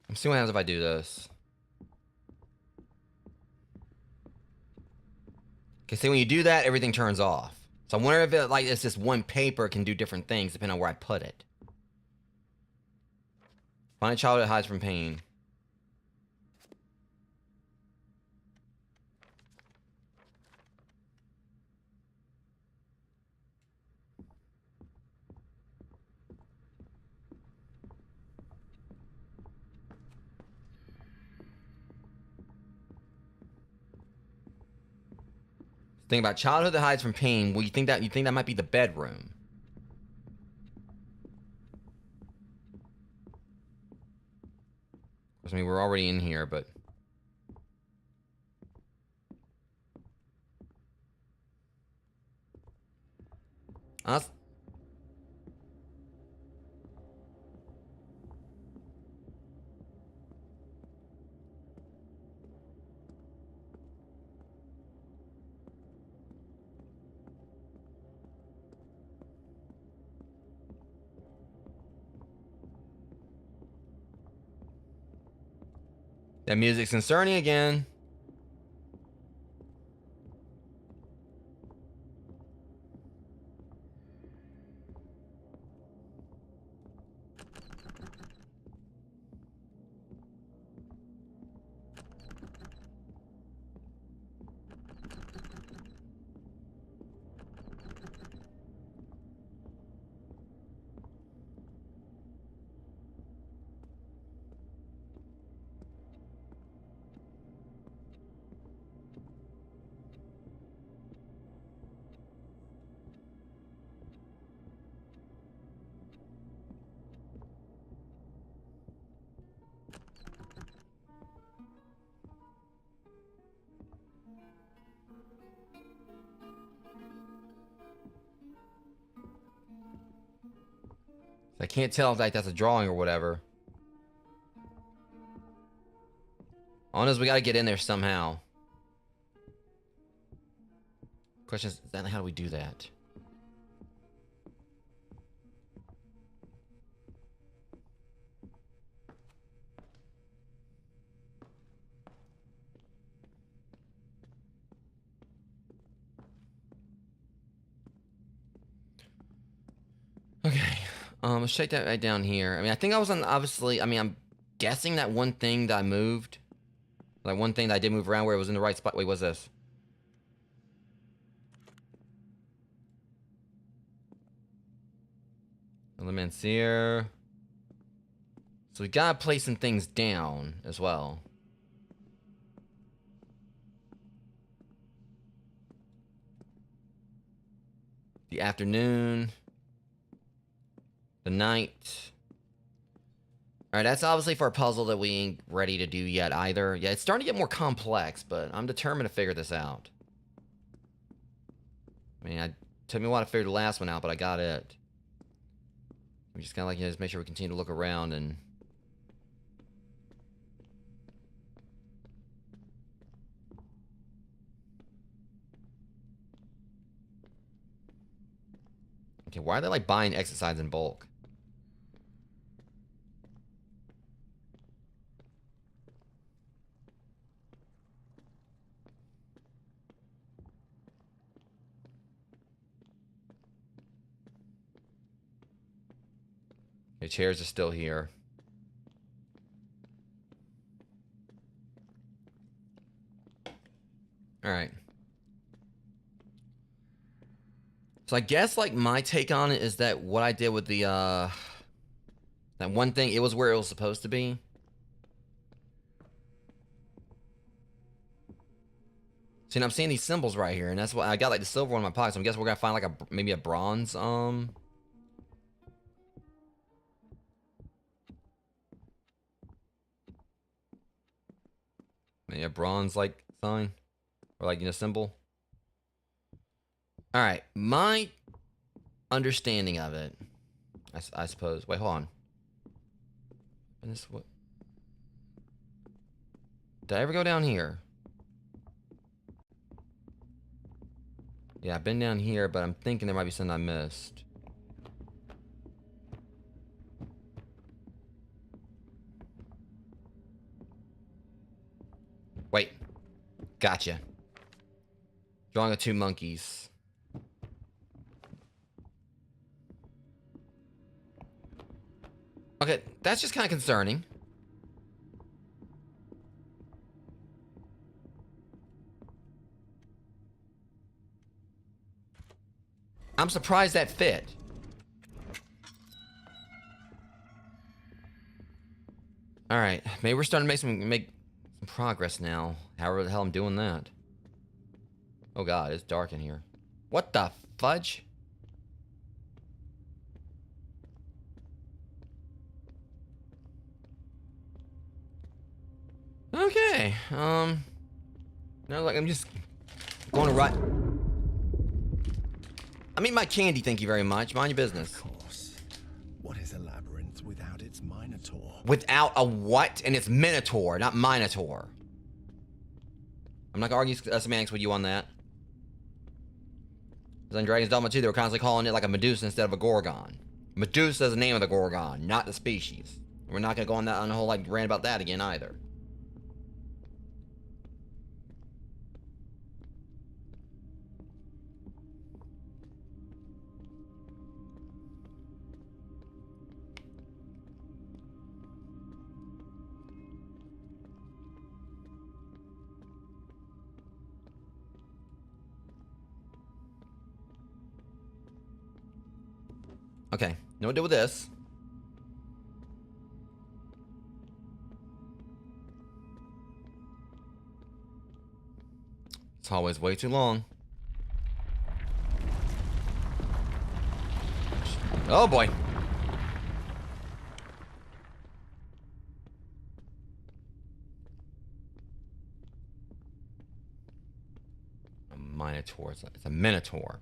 I'm seeing what happens if I do this. Okay, see when you do that, everything turns off. So I wonder if it, like, it's just one paper can do different things depending on where I put it. Find a child that hides from pain. Think about childhood that hides from pain. Well, you think that might be the bedroom. I mean, we're already in here, but us. That music's concerning again. I can't tell if like that's a drawing or whatever. Honest, we gotta get in there somehow. Question is, how do we do that? Okay. Let's check that right down here. I mean, I think I was on, obviously, I mean, I'm guessing that one thing that I moved. Like, one thing that I did move around where it was in the right spot. Wait, what's this? Elements here. So we gotta place some things down as well. The afternoon. The night. All right, that's obviously for a puzzle that we ain't ready to do yet either. Yeah, it's starting to get more complex, but I'm determined to figure this out. I mean, it took me a while to figure the last one out, but I got it. We just kind of like, just make sure we continue to look around and... Okay, why are they like buying exit signs in bulk? The chairs are still here. All right. So I guess like my take on it is that what I did with the that one thing, it was where it was supposed to be. See, and I'm seeing these symbols right here, and that's why I got like the silver one in my pocket. So I guess we're gonna find like maybe a bronze maybe a bronze like sign or like, you know, symbol. All right, my understanding of it, I suppose. Wait, hold on. And this what? Did I ever go down here? Yeah, I've been down here, but I'm thinking there might be something I missed. Wait. Gotcha. Drawing of two monkeys. Okay, that's just kind of concerning. I'm surprised that fit. All right, maybe we're starting to make some progress now. However the hell I'm doing that. Oh god, it's dark in here. What the fudge? Okay, no, like I'm just going to right. I mean, my candy, thank you very much. Mind your business. Of course. What is a labyrinth without its minotaur? Without a what? And it's minotaur, not minotaur. I'm not gonna argue semantics with you on that. Because on Dragon's Dogma 2, they were constantly calling it like a Medusa instead of a Gorgon. Medusa is the name of the Gorgon, not the species. We're not gonna go on that on a whole like rant about that again either. Okay, know what to do with this. This hallway's way too long. Oh boy. A minotaur. It's a minotaur.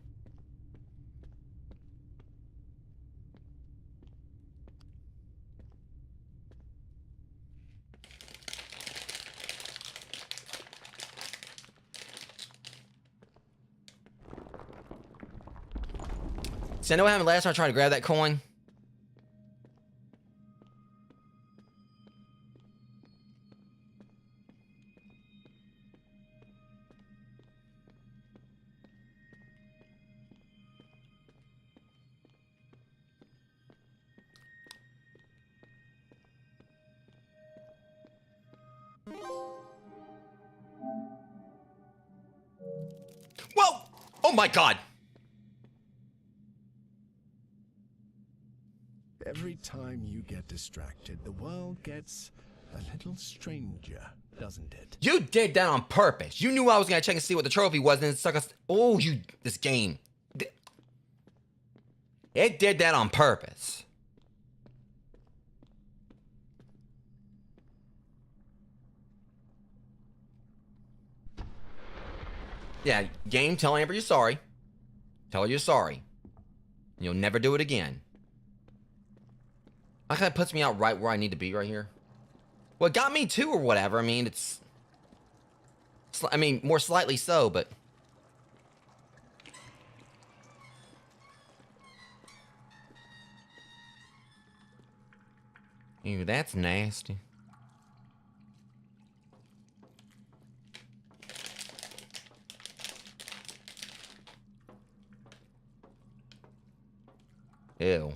See, I know what happened last time I tried to grab that coin. Whoa! Oh my god! Every time you get distracted, the world gets a little stranger, doesn't it? You did that on purpose. You knew I was gonna check and see what the trophy was, and it stuck us. Oh, this game. It did that on purpose. Yeah, game, tell Amber you're sorry. Tell her you're sorry. You'll never do it again. That kind of puts me out right where I need to be right here. Well, it got me too or whatever. I mean, it's... I mean, more slightly so, but... Ew, that's nasty. Ew.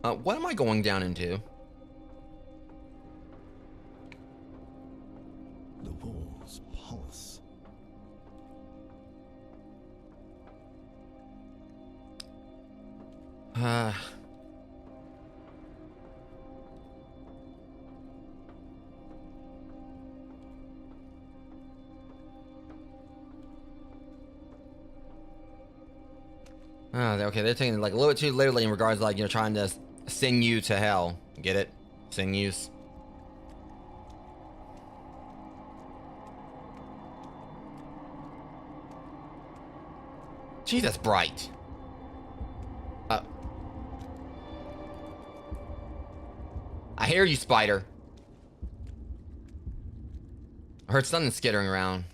What am I going down into? The walls pulse. Okay, they're taking it like a little bit too literally in regards to like, you know, trying to sing you to hell. Get it? Sing yous. Jeez, that's bright. I hear you, spider. I heard something skittering around.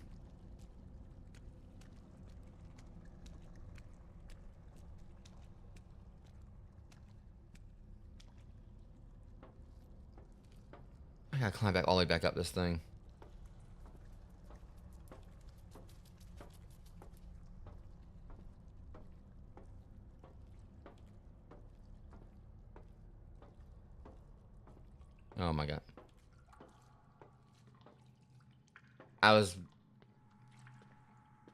I gotta climb back all the way back up this thing. Oh my god. I was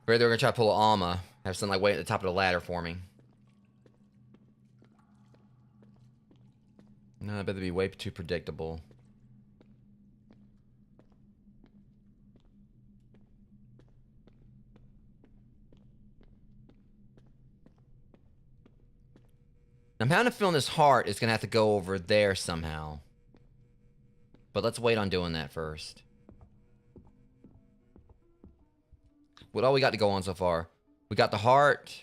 afraid they were gonna try to pull an Alma. Have something like wait at the top of the ladder for me. No, I better be way too predictable. I'm having a feeling this heart is gonna have to go over there somehow. But let's wait on doing that first. What all we got to go on so far? We got the heart.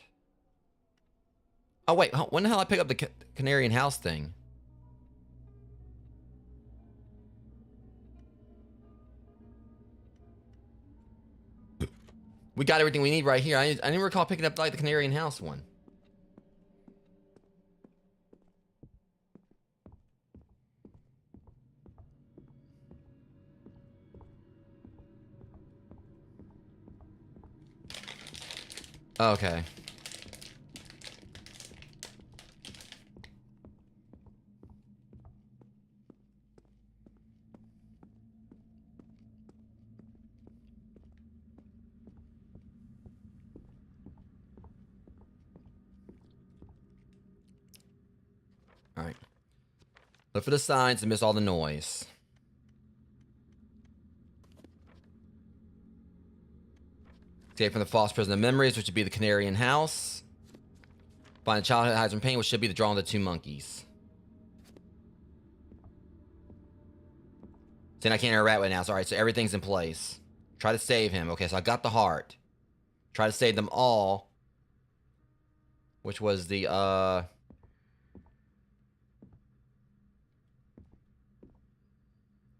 Oh wait, when the hell I pick up the Canarian house thing? We got everything we need right here. I didn't recall picking up like the Canarian house one. Okay. All right. Look for the signs and miss all the noise. Escape from the false prison of memories, which would be the Canarian house. Find the childhood hides from pain, which should be the drawing of the two monkeys. See, I can't hear a rat right now. So, all right, so everything's in place. Try to save him. Okay, so I got the heart. Try to save them all. Which was the,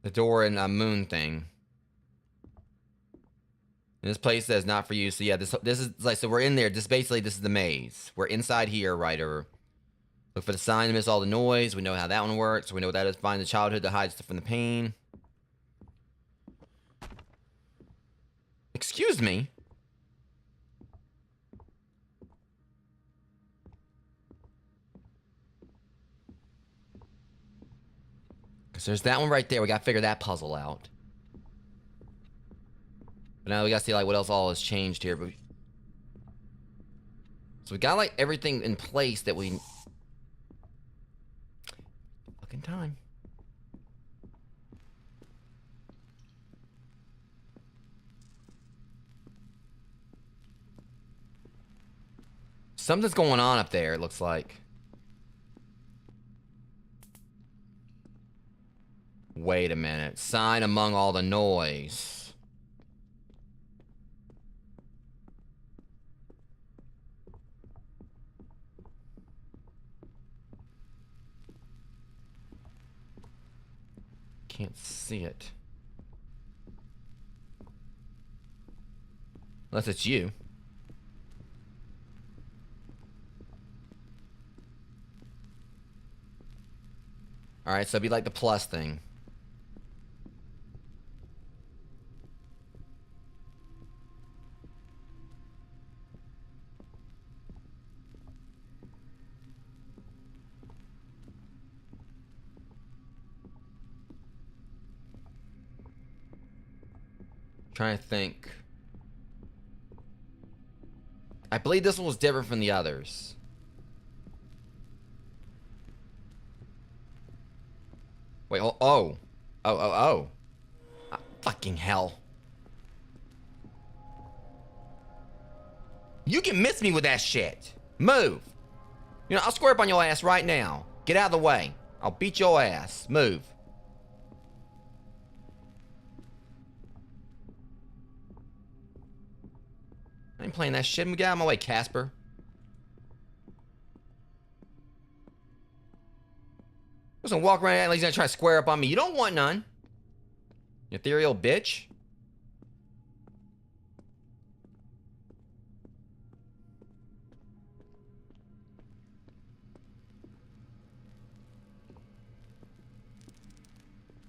the door and moon thing. And this place says not for you. So yeah, this is like, so we're in there. This basically, this is the maze. We're inside here, right? Or look for the sign to miss all the noise. We know how that one works. We know what that is. Find the childhood that hides from the pain. Excuse me. Because there's that one right there. We got to figure that puzzle out. But now we got to see like what else all has changed here. But so we got like everything in place that we... Fucking time. Something's going on up there, it looks like. Wait a minute. Sign among all the noise. Can't see it. Unless it's you. Alright, so it'd be like the plus thing. Trying to think. I believe this one was different from the others. Wait, oh. Ah, fucking hell. You can miss me with that shit. Move. You know, I'll square up on your ass right now. Get out of the way. I'll beat your ass. Move. I ain't playing that shit. Get out of my way, Casper. Just gonna walk around like he's gonna try to square up on me. You don't want none. You ethereal bitch.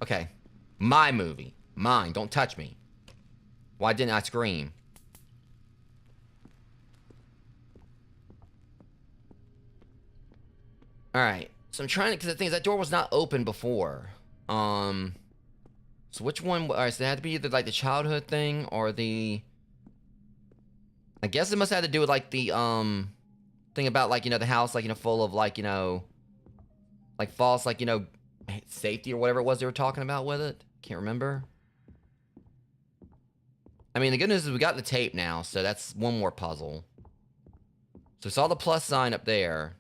Okay. My movie. Mine. Don't touch me. Why didn't I scream? Alright. So I'm trying to, because the thing is, that door was not open before. So which one, alright, so it had to be either like the childhood thing or the, I guess it must have to do with like the, thing about like, you know, the house, like, you know, full of like, you know, like false, like, you know, safety or whatever it was they were talking about with it. Can't remember. I mean, the good news is we got the tape now, so that's one more puzzle. So we saw the plus sign up there.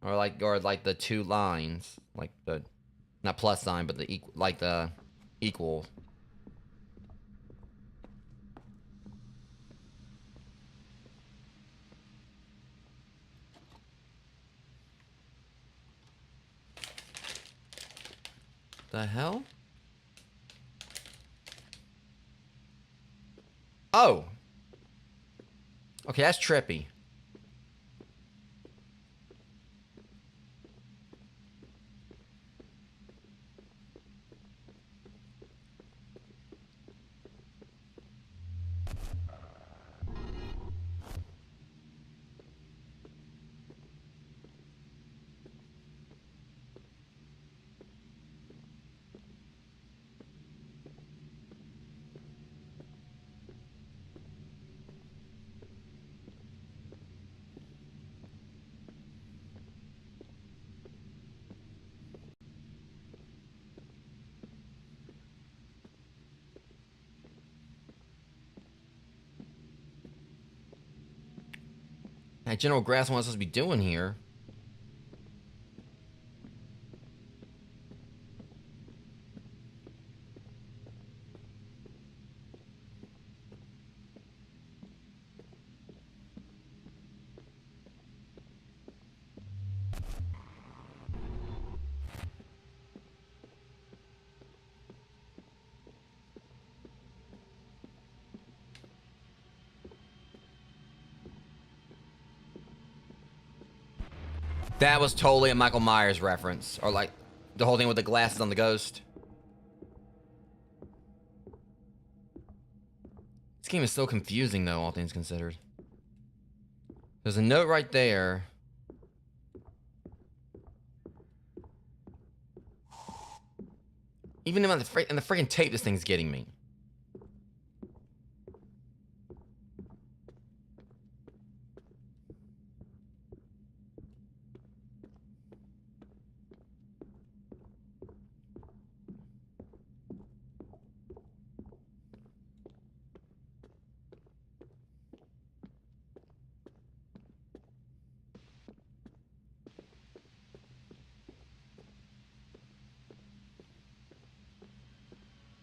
Or like the two lines, like the, not plus sign, but the equal, like the equal. The hell? Oh. Okay, that's trippy. That general grasp what I'm supposed to be doing here. That was totally a Michael Myers reference. Or like, the whole thing with the glasses on the ghost. This game is so confusing though, all things considered. There's a note right there. Even in the freaking tape, this thing's getting me.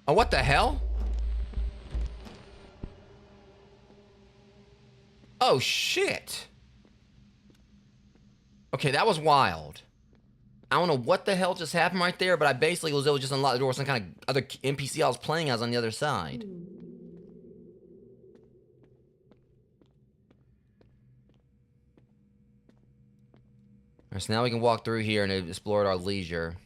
Oh, what the hell? Oh, shit. Okay, that was wild. I don't know what the hell just happened right there, but I basically was able to just unlock the door. Some kind of other NPC I was playing as on the other side. Alright, so now we can walk through here and explore at our leisure.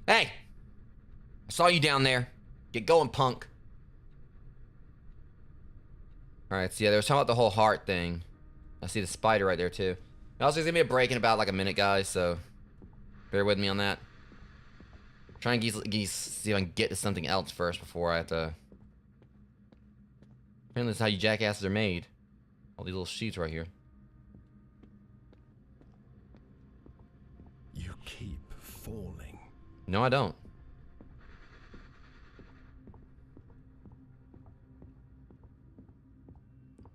Hey! I saw you down there. Get going, punk. Alright, so yeah, they were talking about the whole heart thing. I see the spider right there, too. Also, there's gonna be a break in about like a minute, guys, so bear with me on that. Try and see if I can get to something else first before I have to... Apparently that's how you jackasses are made. All these little sheets right here. You keep falling. No, I don't.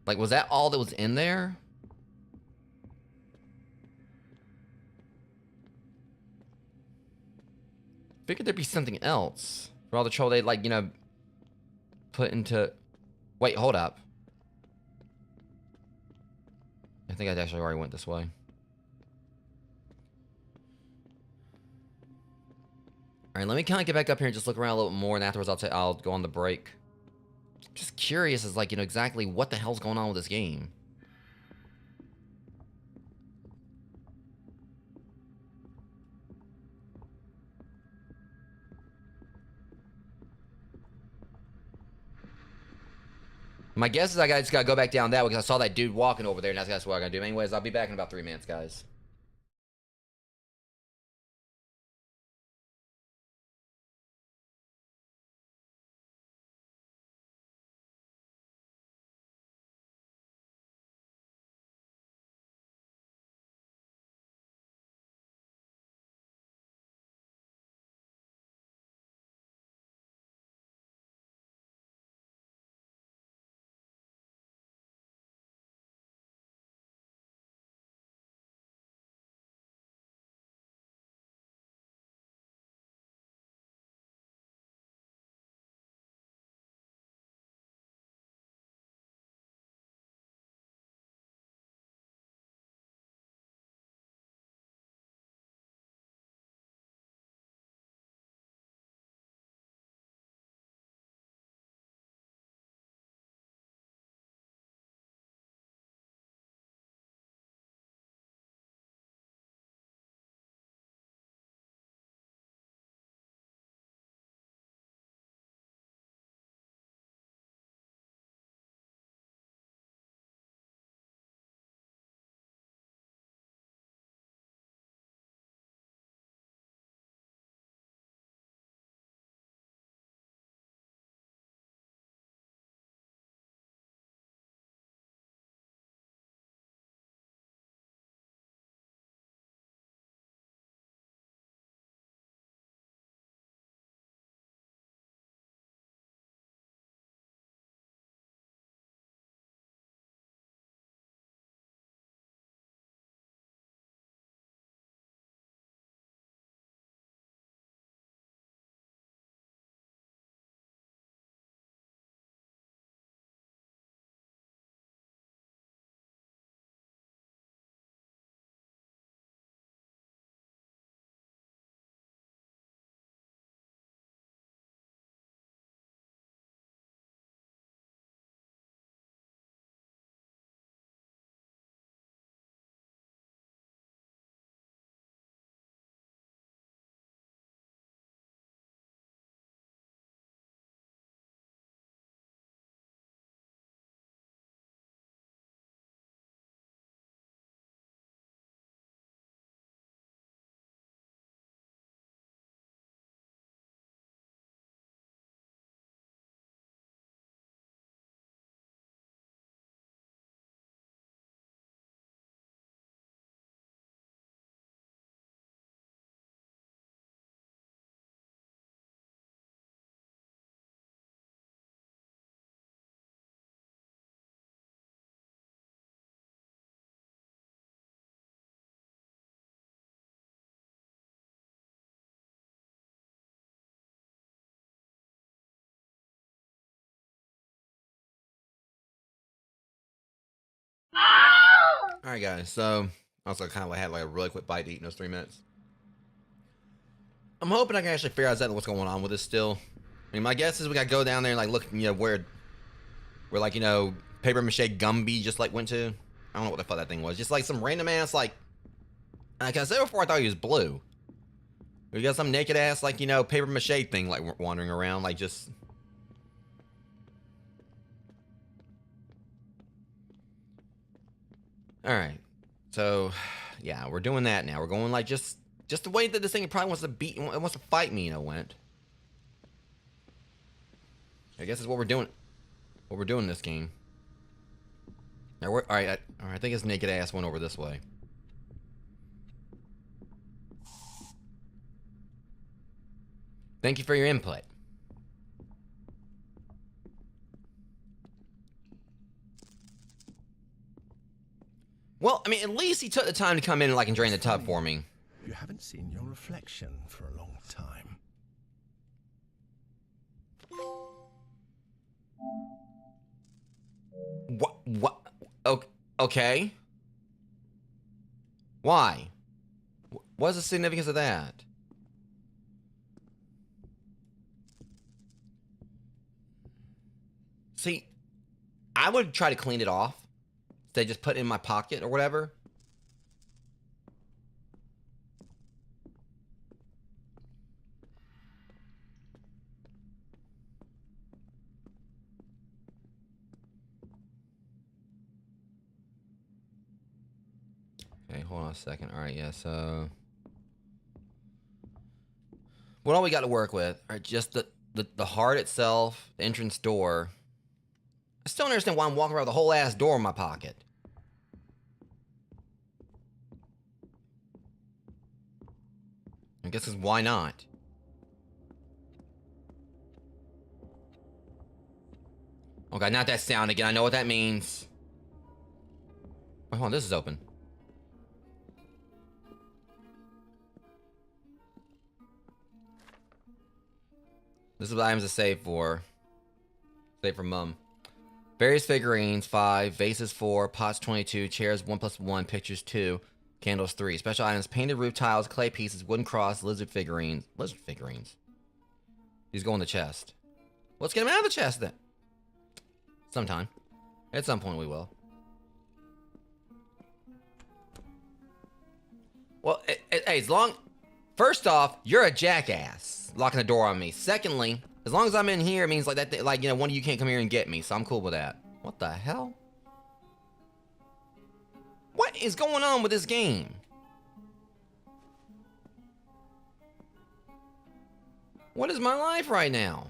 Like, was that all that was in there? Figured there'd be something else. For all the trouble they'd, like, you know, put into... Wait, hold up. I think I actually already went this way. Alright, let me kind of get back up here and just look around a little bit more, and afterwards I'll go on the break. Just curious as, like, you know, exactly what the hell's going on with this game. My guess is I just gotta go back down that way because I saw that dude walking over there, and that's what I gotta do. Anyways, I'll be back in about 3 minutes, guys. Alright, guys, so I also kind of had like a really quick bite to eat in those 3 minutes. I'm hoping I can actually figure out exactly what's going on with this still. I mean, my guess is we gotta go down there and like look, where like, paper mache Gumby just like went to. I don't know what the fuck that thing was. Just like some random ass like I said before, I thought he was blue. We got some naked ass like, paper mache thing like wandering around like just. Alright. So yeah, we're doing that now. We're going like just the way that this thing probably wants to beat, it wants to fight me, went. I guess is what we're doing. What we're doing in this game. Now all right, I think his naked ass went over this way. Thank you for your input. Well, I mean, at least he took the time to come in and drain the tub for me. You haven't seen your reflection for a long time. What? Okay. Why? What's the significance of that? See, I would try to clean it off. Instead of just put it in my pocket or whatever. Okay, hold on a second. All right, yeah, so what all we got to work with are just the heart itself, the entrance door. I still don't understand why I'm walking around with a whole ass door in my pocket. I guess it's why not. Okay, not that sound again. I know what that means. Wait, hold on, this is open. This is what items to save for. Save for mum. Various figurines, 5. Vases, 4. Pots, 22. Chairs, 1+1. Pictures, 2. Candles, 3. Special items, painted roof tiles, clay pieces, wooden cross, lizard figurines. Lizard figurines? These go in the chest. Let's get them out of the chest then. Sometime. At some point we will. Well, hey, as long... First off, you're a jackass. Locking the door on me. Secondly, as long as I'm in here, it means like that, one of you can't come here and get me, so I'm cool with that. What the hell? What is going on with this game? What is my life right now?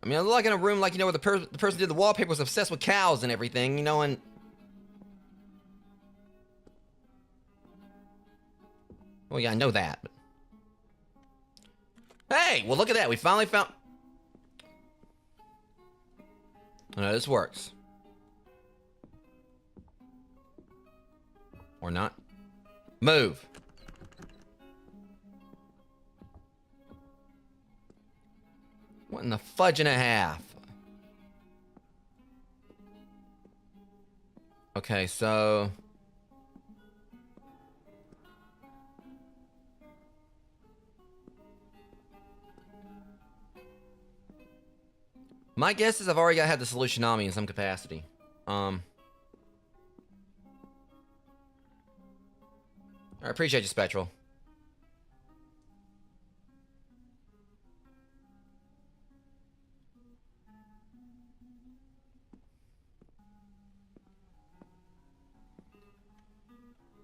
I mean, I look like in a room like, where the person who did the wallpaper was obsessed with cows and everything, and... Well, yeah, I know that. But... Hey, well, look at that. We finally found... Oh, no, this works. Or not. Move. What in the fudge and a half? Okay, so... My guess is I've already got to have the solution on me in some capacity. I appreciate you, Spectral.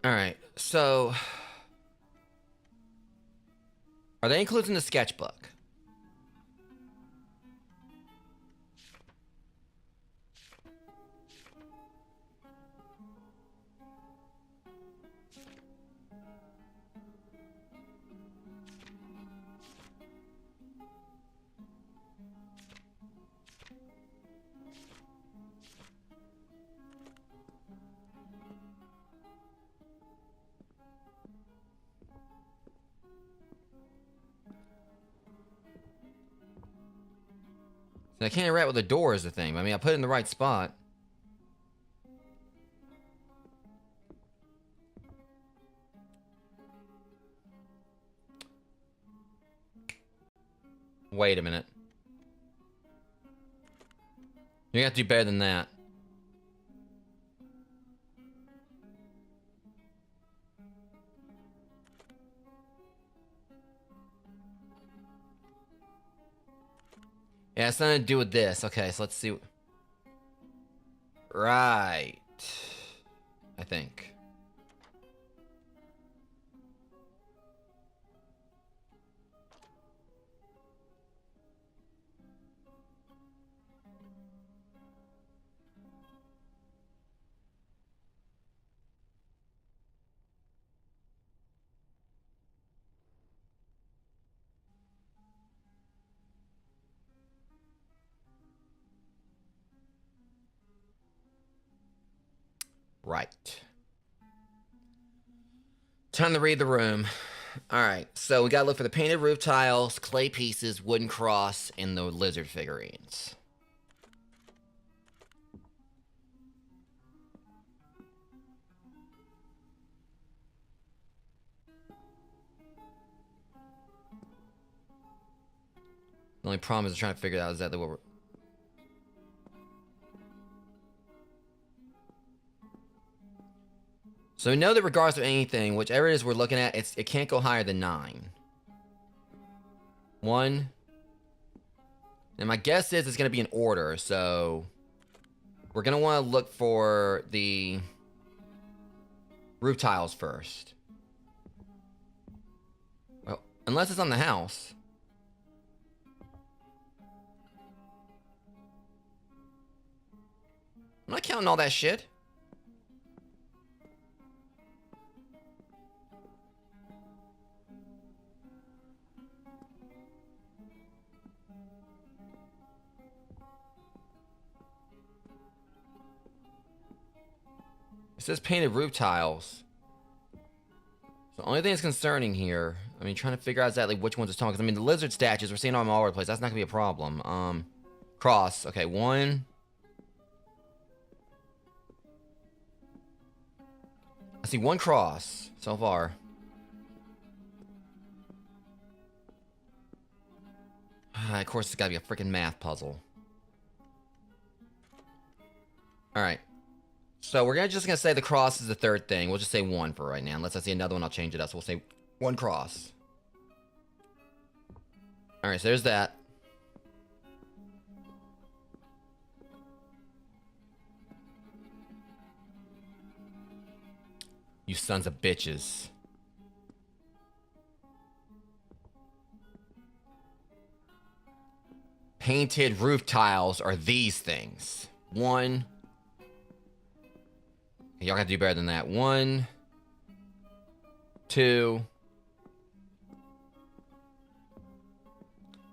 Alright, so... Are they included in the sketchbook? I can't interact with the door is the thing. I mean, I put it in the right spot. Wait a minute. You have to do better than that. Yeah, it's nothing to do with this. Okay, so let's see. Right. I think. Right. Time to read the room. Alright, so we gotta look for the painted roof tiles, clay pieces, wooden cross, and the lizard figurines. The only problem is trying to figure out exactly what we're... So we know that regardless of anything, whichever it is we're looking at, it can't go higher than 9. 1. And my guess is it's going to be in order, so... We're going to want to look for the roof tiles first. Well, unless it's on the house. I'm not counting all that shit. It says painted roof tiles. So the only thing that's concerning here, I mean, trying to figure out exactly which ones it's talking. Because I mean, the lizard statues, we're seeing them all over the place. That's not gonna be a problem. Cross. Okay, 1. I see 1 cross so far. Of course, it's gotta be a freaking math puzzle. Alright. So we're just gonna say the cross is the 3rd thing. We'll just say 1 for right now. Unless I see another one, I'll change it up. So we'll say 1 cross. Alright, so there's that. You sons of bitches. Painted roof tiles are these things. 1. Y'all gotta do better than that. 1, 2,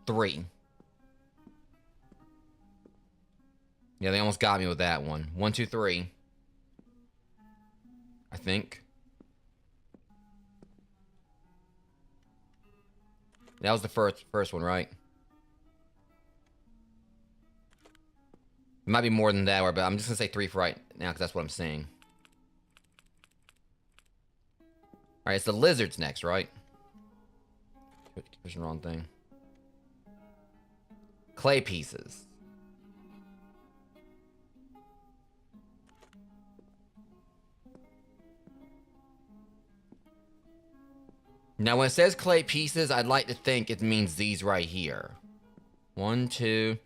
3. Yeah, they almost got me with that one. 1, 2, 3. I think. That was the first one, right? It might be more than that, but I'm just gonna say 3 for right now because that's what I'm seeing. Alright, it's the lizards next, right? Pushing the wrong thing. Clay pieces. Now, when it says clay pieces, I'd like to think it means these right here. 1, 2,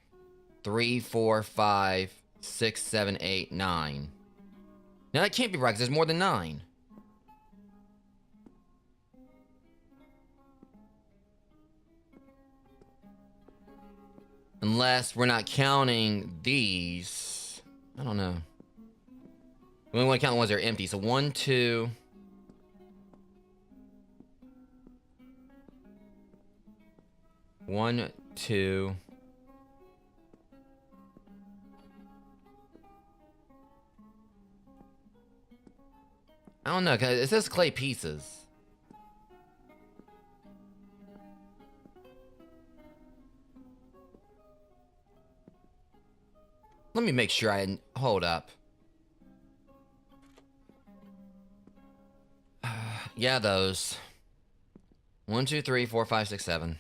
3, 4, 5, 6, 7, 8, 9. Now, that can't be right because there's more than 9. Unless we're not counting these. I don't know. We only want to count the ones that are empty. So 1, 2. One, 2. I don't know, cause it says clay pieces. Let me make sure I didn't... Hold up. Yeah, those. 1, 2, 3, 4, 5, 6, 7.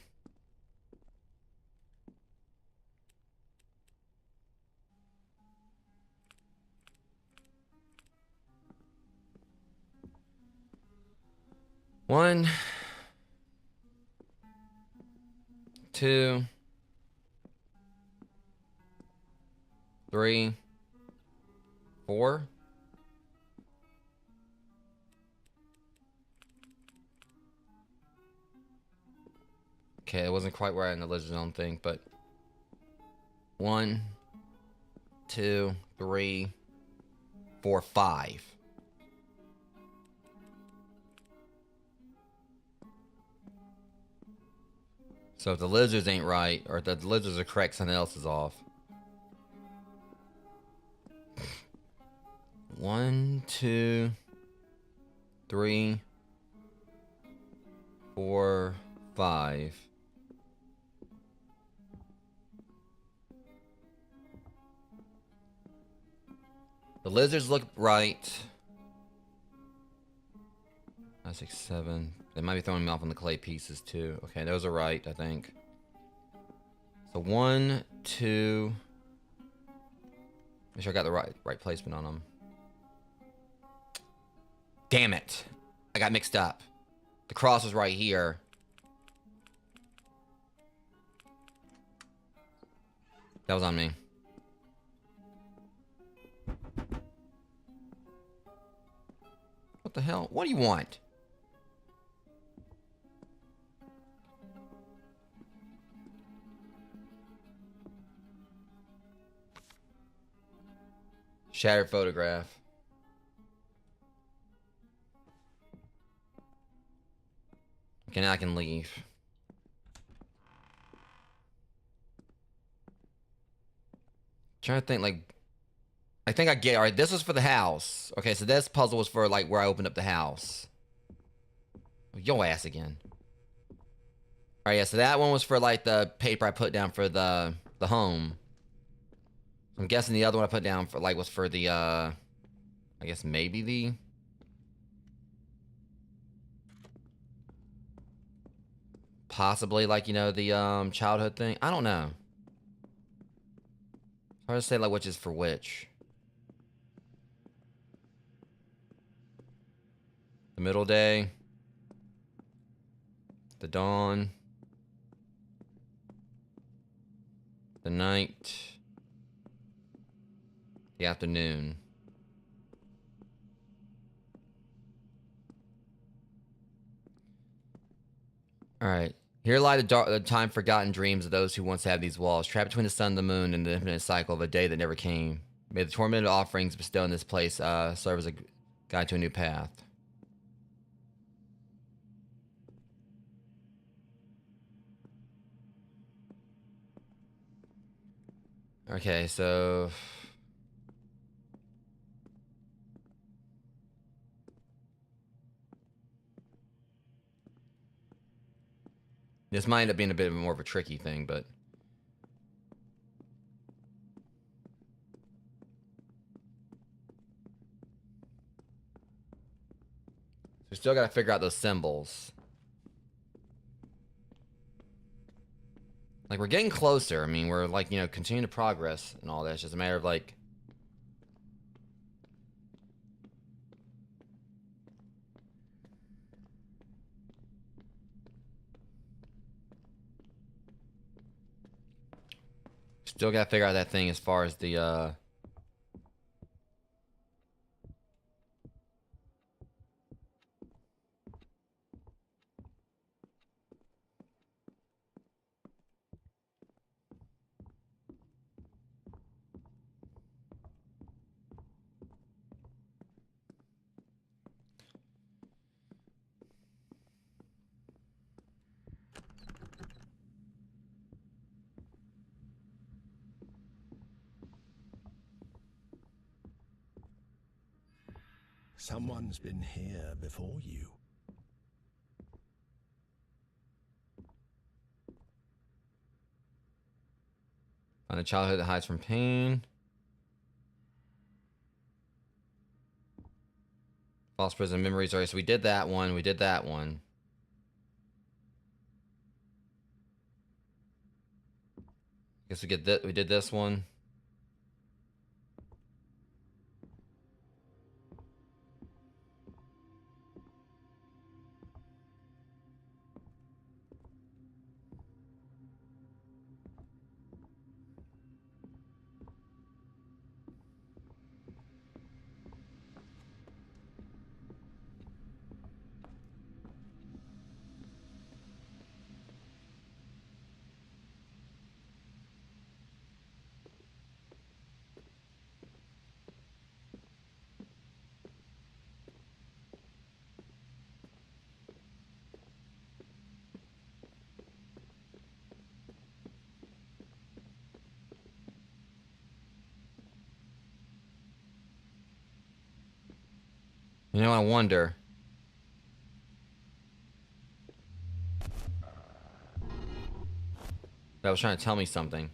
One, 2, 3, 4. Okay, it wasn't quite right in the lizard zone thing, but 1, 2, 3, 4, 5. So if the lizards ain't right, or if the lizards are correct, something else is off. 1, 2, 3, 4, 5. The lizards look right. 5, 6, 7. They might be throwing me off on the clay pieces too. Okay, those are right, I think. So 1, 2. Make sure I got the right placement on them. Damn it! I got mixed up. The cross was right here. That was on me. What the hell? What do you want? Shattered photograph. Okay, now I can leave. Trying to think, like... I think I get... Alright, this was for the house. Okay, so this puzzle was for, like, where I opened up the house. Yo ass again. Alright, yeah, so that one was for, like, the paper I put down for the home. I'm guessing the other one I put down for, like, was for the, I guess maybe the... Possibly, like, you know, the, childhood thing. I don't know. It's hard to say, like, which is for which. The middle day. The dawn. The night. The afternoon. Alright. Here lie the time-forgotten dreams of those who once had these walls, trapped between the sun and the moon and the infinite cycle of a day that never came. May the tormented offerings bestowed in this place serve as a guide to a new path. Okay, so... This might end up being a bit more of a tricky thing, but... We still gotta figure out those symbols. Like, we're getting closer. I mean, we're, like, you know, continuing to progress and all that. It's just a matter of, like... Still gotta figure out that thing as far as the, Someone's been here before you. Find a childhood that hides from pain. False prison memories. Alright, so we did that one. We did that one. Guess we get that. We did this one. You know, I wonder. That was trying to tell me something.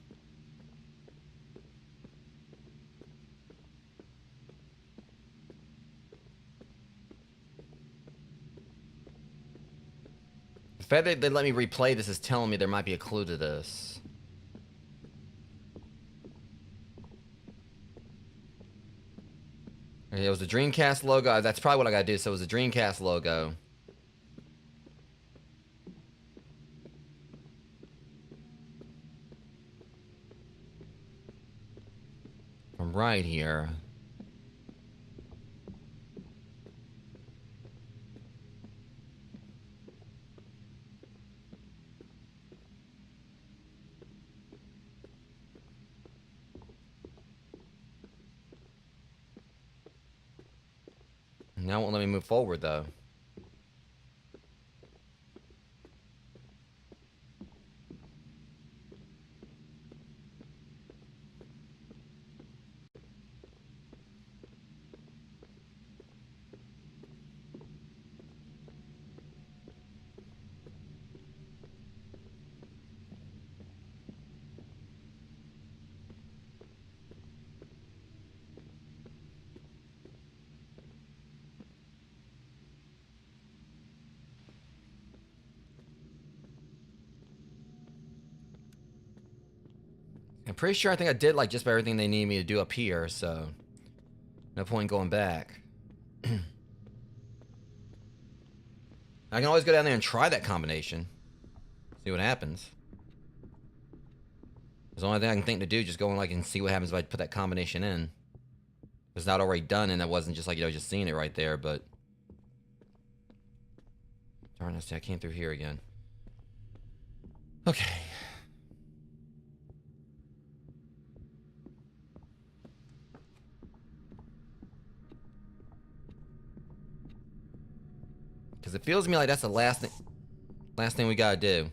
The fact that they let me replay this is telling me there might be a clue to this. Okay, it was the Dreamcast logo. That's probably what I gotta do. So it was the Dreamcast logo. From right here. Now it won't let me move forward though. I'm pretty sure I think I did like just about everything they need me to do up here, so no point in going back. I can always go down there and try that combination. See what happens. There's the only thing I can think to do, just go and like and see what happens if I put that combination in. If it's not already done and that wasn't just like, you know, just seeing it right there, but darn it, I came through here again. Okay. Because it feels to me like that's the last thing we gotta do.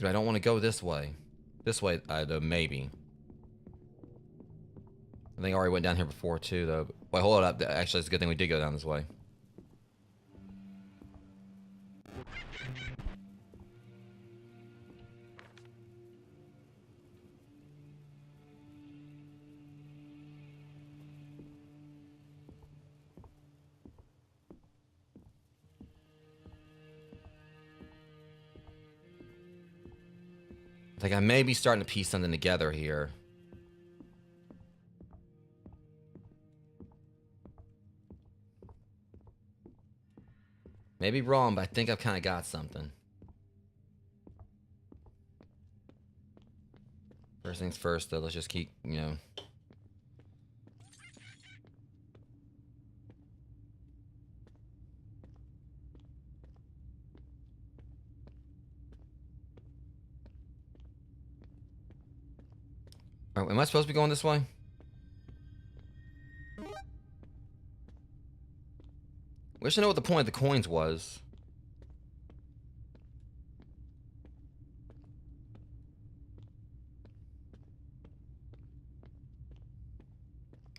I don't want to go this way. This way, maybe. I think I already went down here before too, though. Wait, hold up. Actually, it's a good thing we did go down this way. I think I may be starting to piece something together here. Maybe wrong, but I think I've kind of got something. First things first, though. Let's just keep, you know. Alright, am I supposed to be going this way? Wish I know what the point of the coins was.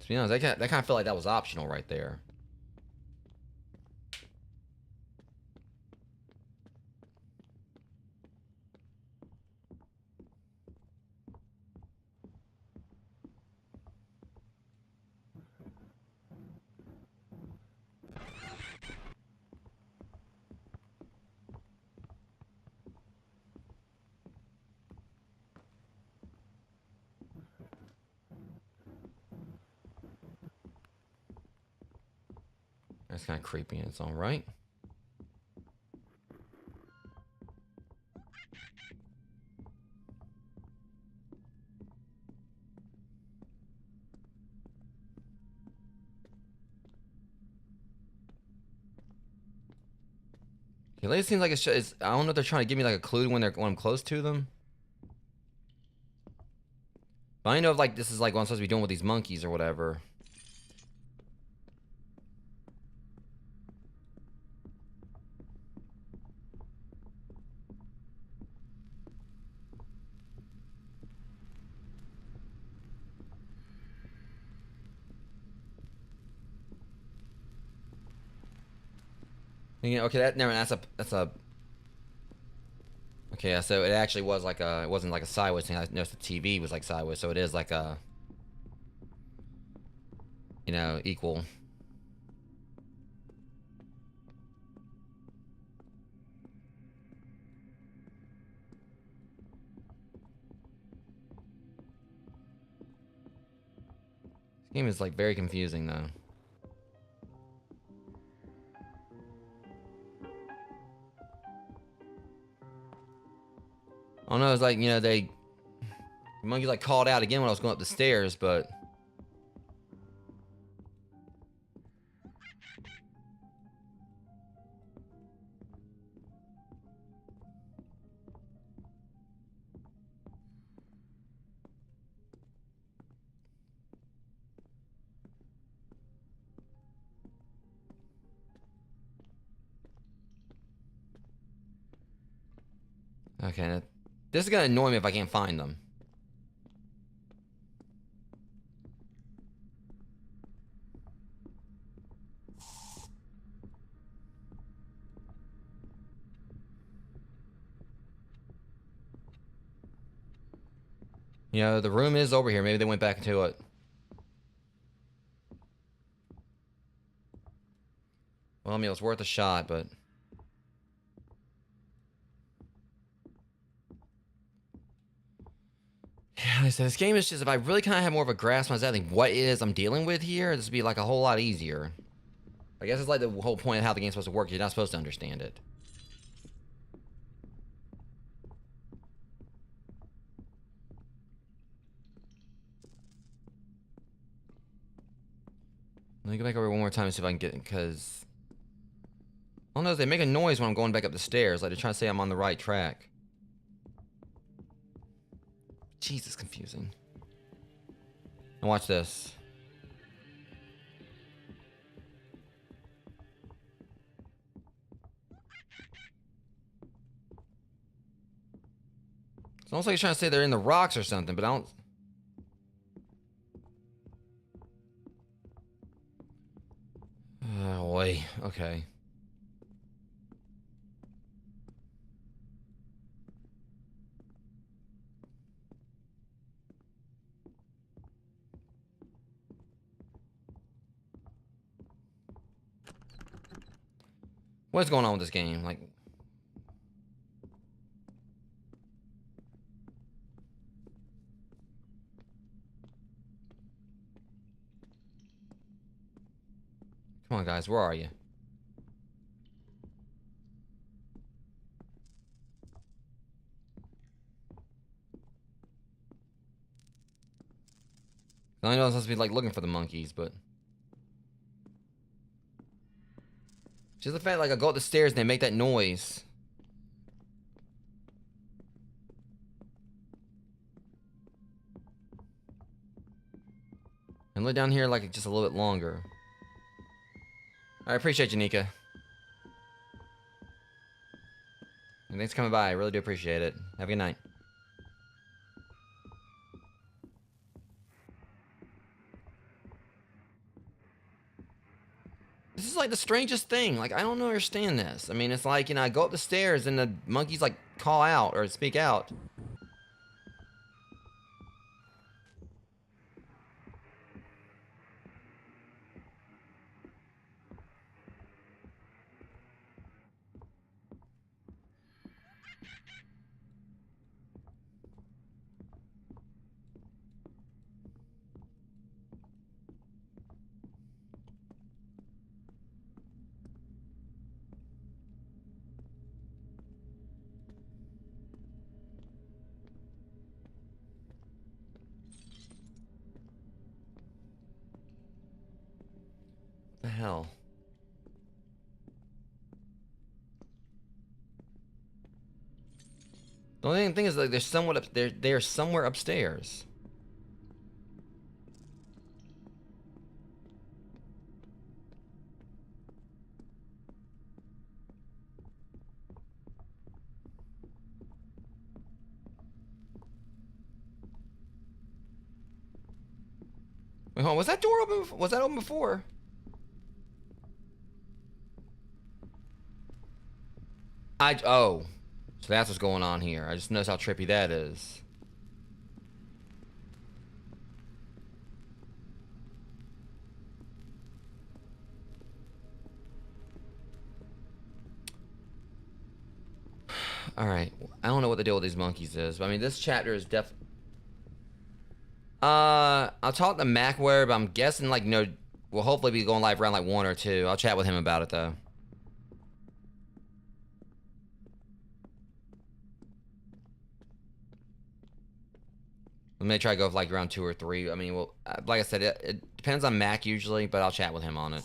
To be honest, that kind of felt like that was optional right there. That's kind of creepy in its own right. It really seems like it's I don't know if they're trying to give me like a clue when I'm close to them. But I know if like this is like what I'm supposed to be doing with these monkeys or whatever. Yeah, okay, that's a okay, yeah, so it actually was like it wasn't like a sideways thing. I noticed the TV was like sideways, so it is like a, you know, equal. This game is like very confusing though. I don't know, it's like, you know, the monkey like called out again when I was going up the stairs, but okay, this is gonna annoy me if I can't find them. You know, the room is over here. Maybe they went back into it. Well, I mean, it was worth a shot, but yeah, like I said, this game is just, if I really kind of have more of a grasp on exactly what it is I'm dealing with here, this would be like a whole lot easier. I guess it's like the whole point of how the game's supposed to work. You're not supposed to understand it. Let me go back over one more time and see if I can get it, because I don't know, they make a noise when I'm going back up the stairs, like they're trying to say I'm on the right track. Jesus, confusing. Now watch this. It's almost like you're trying to say they're in the rocks or something, but I don't. Oh, boy. Okay. What's going on with this game? Like, come on, guys, where are you? I know I'm supposed to be like looking for the monkeys, but just the fact like I go up the stairs and they make that noise. And look down here like just a little bit longer. I appreciate you, Nika. And thanks for coming by. I really do appreciate it. Have a good night. This is like the strangest thing. Like, I don't understand this. I mean, it's like, you know, I go up the stairs and the monkeys like call out or speak out. hell? The only thing is, like, there's somewhat up there. They're somewhere upstairs. Wait, hold on. Was that door open? Was that open before? Oh. So that's what's going on here. I just noticed how trippy that is. Alright. I don't know what the deal with these monkeys is. But I mean, this chapter is I'll talk to Macware, but I'm guessing, like, no, we'll hopefully be going live around, like, 1 or 2. I'll chat with him about it, though. We may try to go for, like, around 2 or 3. I mean, well, like I said, it depends on Mac usually, but I'll chat with him on it.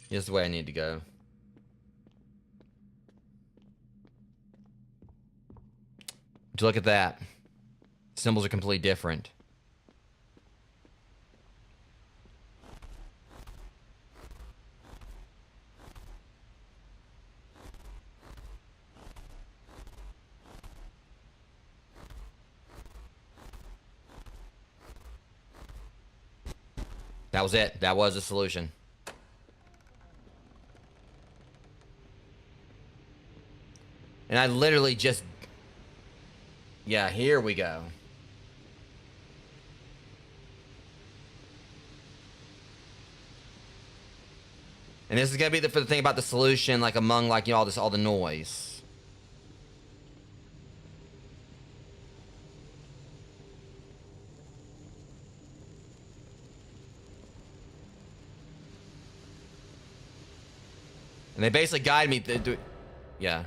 This is the way I need to go. Would you look at that? Symbols are completely different. That was it. That was the solution. And I literally just... Yeah, here we go. And this is gonna be the thing about the solution, like, among, like, you know, all the noise. And they basically guide me to yeah.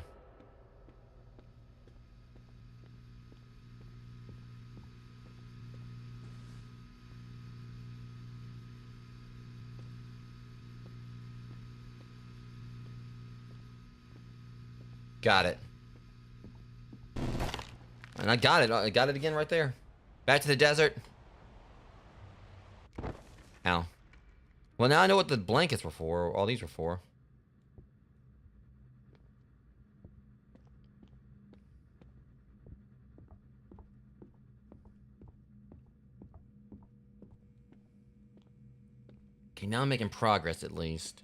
Got it. And I got it. I got it again right there. Back to the desert. Ow. Well, now I know what the blankets were for. Or all these were for. Okay, now I'm making progress at least.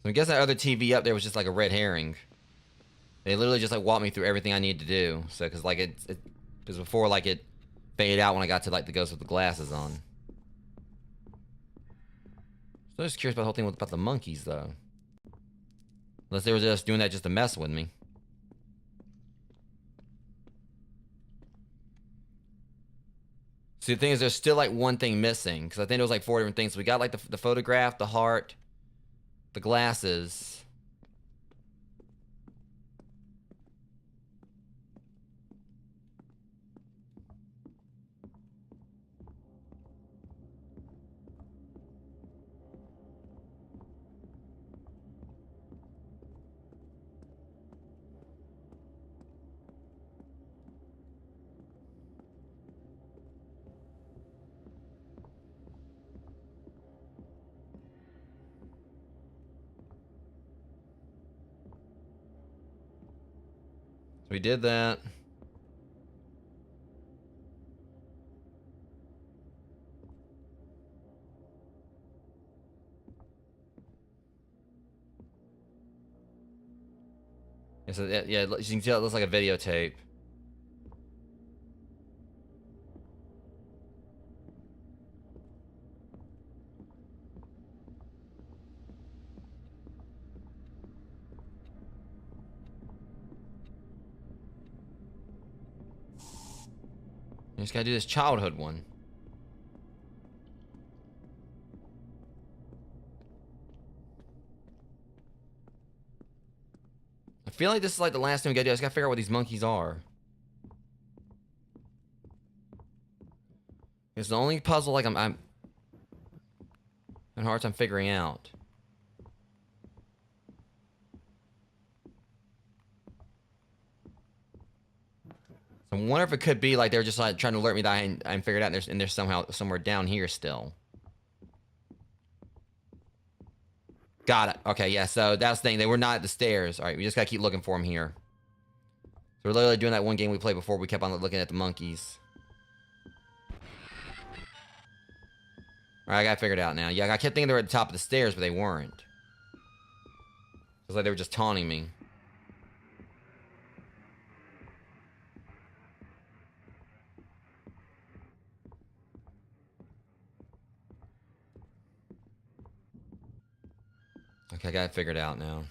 So I guess that other TV up there was just like a red herring. They literally just, like, walked me through everything I need to do. So, because, like, because before, like, it faded out when I got to, like, the ghost with the glasses on. So I'm just curious about the whole thing about the monkeys, though. Unless they were just doing that just to mess with me. See, the thing is, there's still, like, one thing missing. Because I think there was, like, 4 different things. So we got, like, the photograph, the heart, the glasses. So we did that. Yeah, so, yeah, you can tell it looks like a videotape. just gotta do this childhood one. I feel like this is like the last thing we gotta do. I just gotta figure out what these monkeys are. It's the only puzzle like I'm having a hard time figuring out. I wonder if it could be like they're just like trying to alert me that I hadn't figured it out, and they're somehow somewhere down here still. Got it. Okay, yeah. So that's the thing. They were not at the stairs. All right, we just gotta keep looking for them here. So we're literally doing that one game we played before. We kept on looking at the monkeys. All right, I got it figured out now. Yeah, I kept thinking they were at the top of the stairs, but they weren't. It was like they were just taunting me. Okay, I got it figured out now.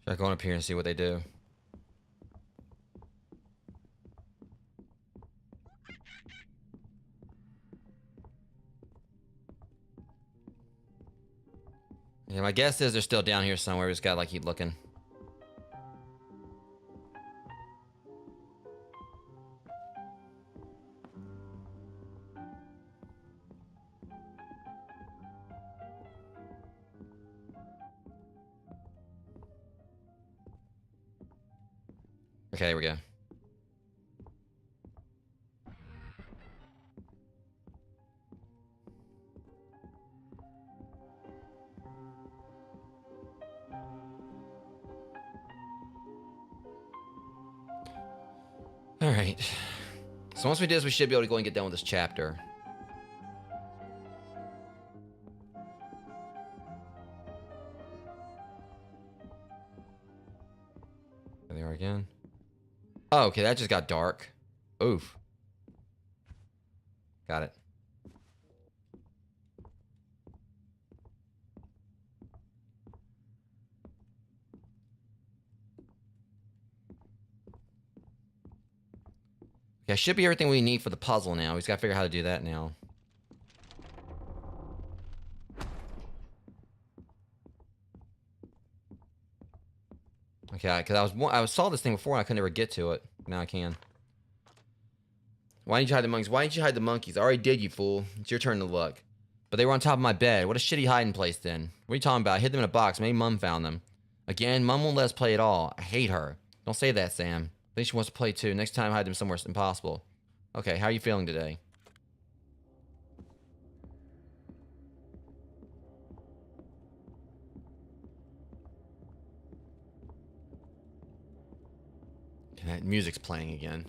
Should I go on up here and see what they do? Yeah, my guess is they're still down here somewhere. We just gotta like keep looking. Okay, there we go. All right. So once we do this, we should be able to go and get done with this chapter. There they are again. Oh, okay, that just got dark. Oof. Got it. Okay, should be everything we need for the puzzle now. We just gotta figure out how to do that now. Okay, because I saw this thing before and I could never get to it. Now I can. Why didn't you hide the monkeys? Why didn't you hide the monkeys? I already did, you fool. It's your turn to look. But they were on top of my bed. What a shitty hiding place then. What are you talking about? I hid them in a box. Maybe Mum found them. Again, Mum won't let us play at all. I hate her. Don't say that, Sam. I think she wants to play too. Next time, hide them somewhere impossible. Okay, how are you feeling today? That music's playing again.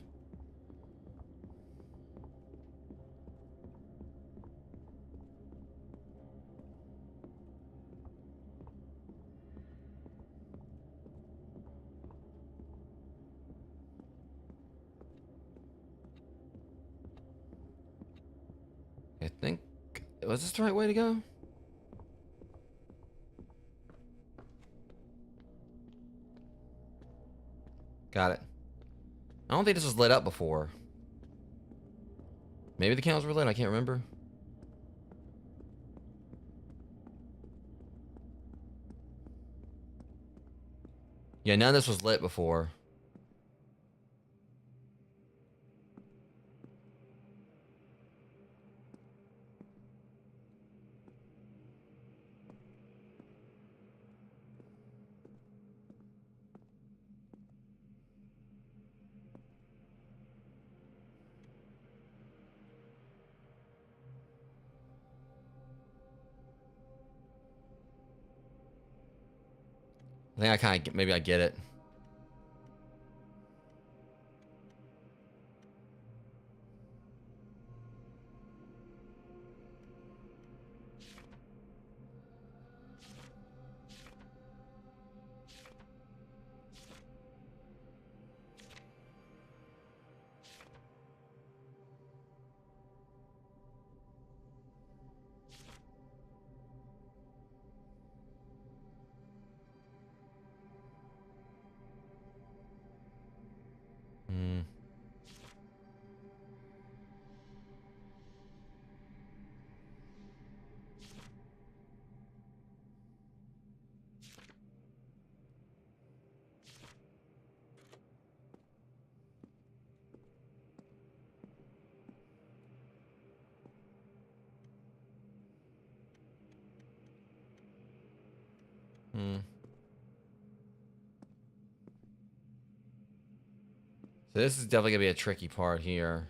I think... Was this the right way to go? Got it. I don't think this was lit up before. Maybe the candles were lit, I can't remember. Yeah, none of this was lit before. I think I kind of... Maybe I get it. So this is definitely gonna be a tricky part here.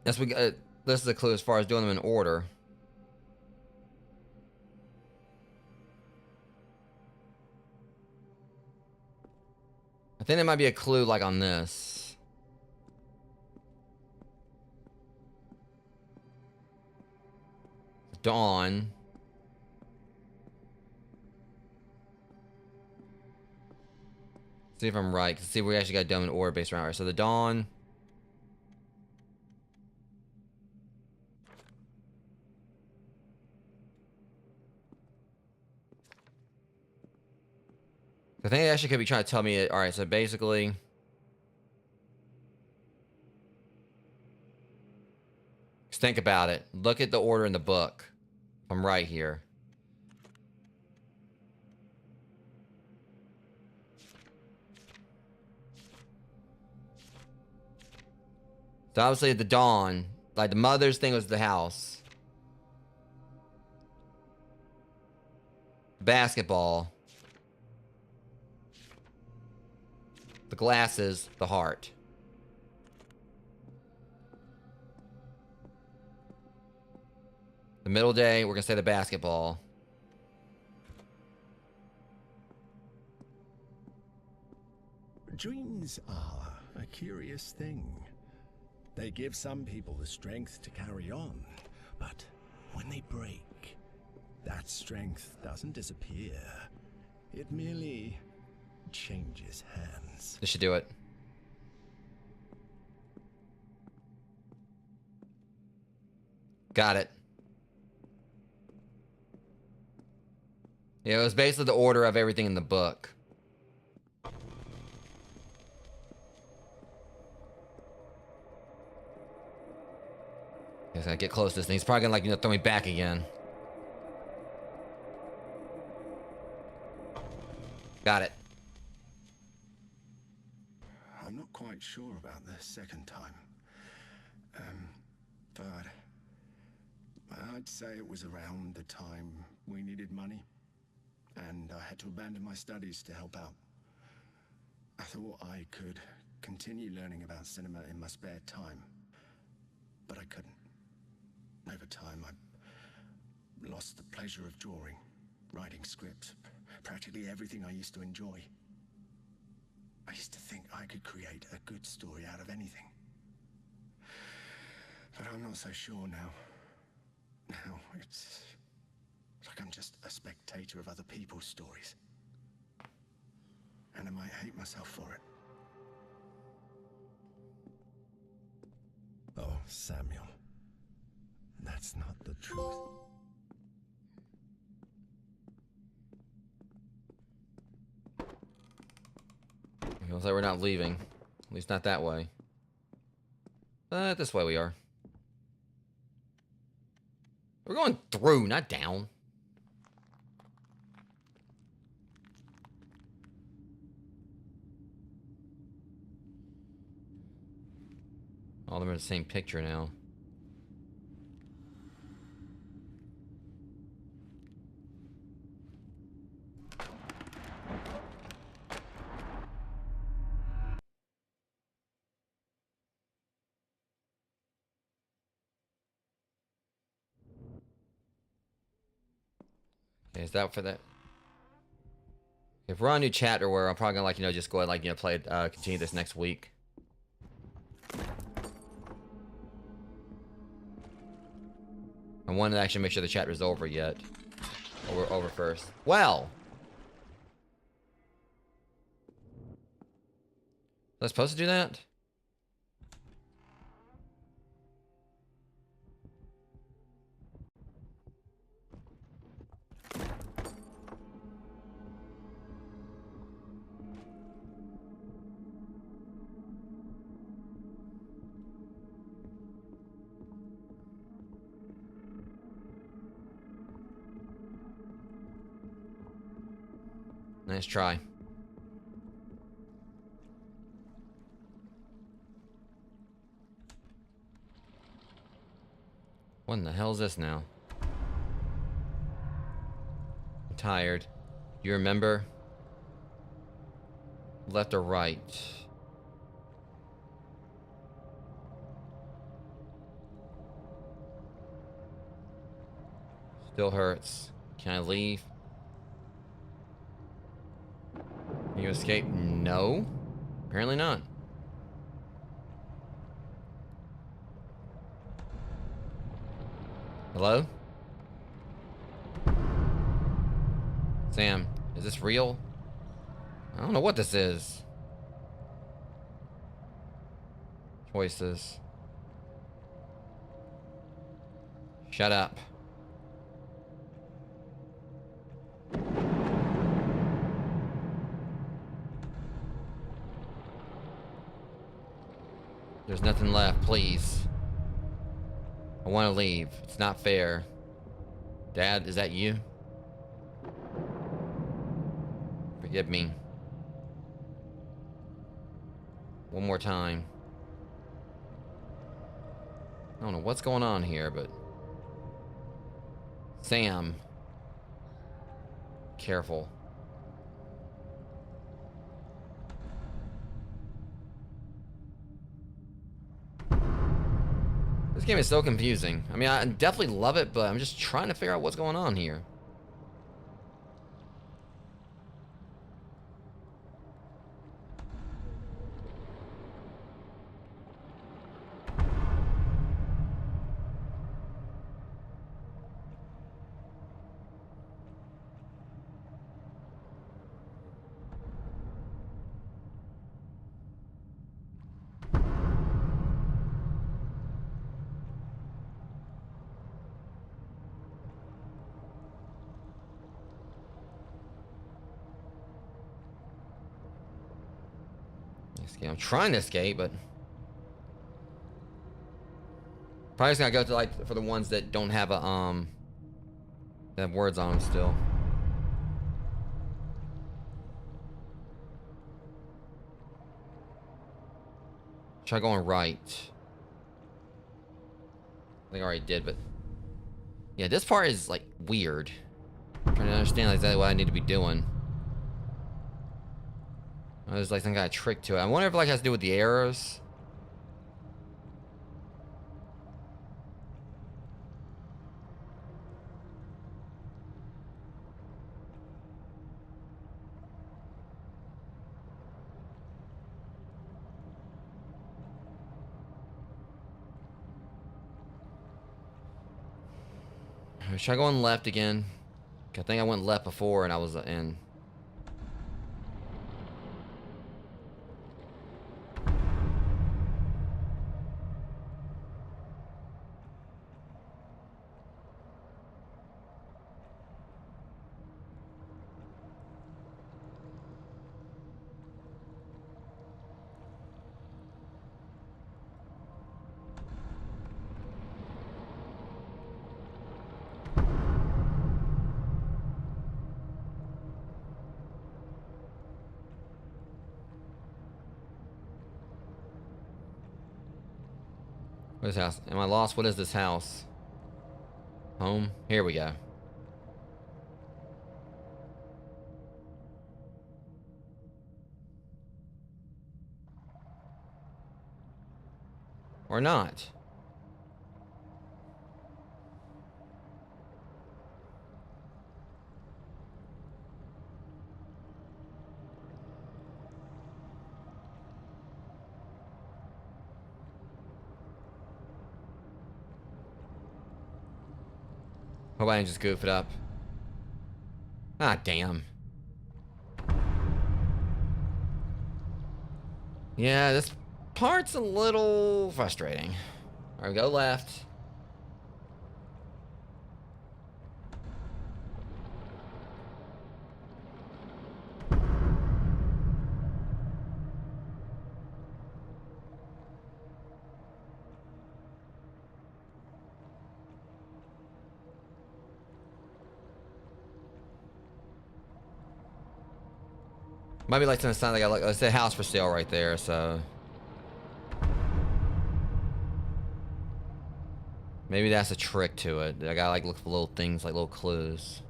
Yes, this is a clue as far as doing them in order. I think there might be a clue like on this. Dawn. See if I'm right. See, we actually got done in order based around here. So the dawn. I think they actually could be trying to tell me it. All right, so basically, just think about it. Look at the order in the book. I'm right here. So obviously the dawn, like the mother's thing was the house. Basketball. The glasses, the heart. The middle day, we're gonna say the basketball. Dreams are a curious thing. They give some people the strength to carry on, but when they break, that strength doesn't disappear. It merely changes hands. This should do it. Got it. Yeah, it was basically the order of everything in the book. Guess I gotta get close to this thing. He's probably gonna, like, you know, throw me back again. Got it. I'm not quite sure about the second time. But I'd say it was around the time we needed money, and I had to abandon my studies to help out. I thought I could continue learning about cinema in my spare time, but I couldn't. Over time, I lost the pleasure of drawing, writing scripts, practically everything I used to enjoy. I used to think I could create a good story out of anything. But I'm not so sure now. Now it's like I'm just a spectator of other people's stories. And I might hate myself for it. Oh, Samuel. That's not the truth. It looks like we're not leaving. At least not that way. But this way we are. We're going through, not down. All of them are the same picture now. Okay, is that for that? If we're on a new chapter where I'm probably gonna, like, you know, just go ahead and, like, you know, play it, continue this next week. I wanted to actually make sure the chapter's over yet. Or we're over first. Well! Was I supposed to do that? Nice try. What in the hell is this now? I'm tired. You remember? Left or right? Still hurts. Can I leave? Can you escape? No. Apparently not. Hello? Sam, is this real? I don't know what this is. Choices. Shut up. There's nothing left, please. I want to leave. It's not fair. Dad, is that you? Forgive me. One more time. I don't know what's going on here, but... Sam. Careful. This game is so confusing. I mean, I definitely love it, but I'm just trying to figure out what's going on here. I'm trying to escape, but probably just gonna go to like for the ones that don't have a that have words on them still. Try going right. I think I already did, but yeah, this part is like weird. I'm trying to understand exactly what I need to be doing. There's like some kind of trick to it. I wonder if it like has to do with the arrows. Should I go on left again? I think I went left before and I was in. What is this house? Am I lost? What is this house? Home? Here we go. Or not. Hope I didn't just goof it up. Ah, damn. Yeah, this part's a little frustrating. Alright, go left. Might be like some sign. Like I said, house for sale right there. So maybe that's a trick to it. I gotta like look for little things, like little clues.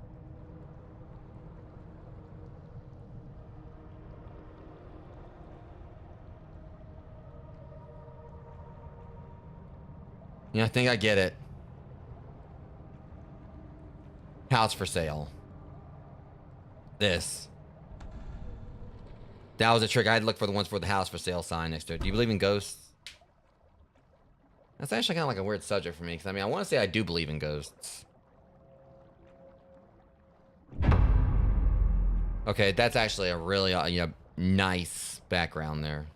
Yeah, I think I get it. House for sale. This. That was a trick. I had to look for the ones for the house for sale sign next to it. Do you believe in ghosts? That's actually kind of like a weird subject for me. Because, I mean, I want to say I do believe in ghosts. Okay, that's actually a really nice background there.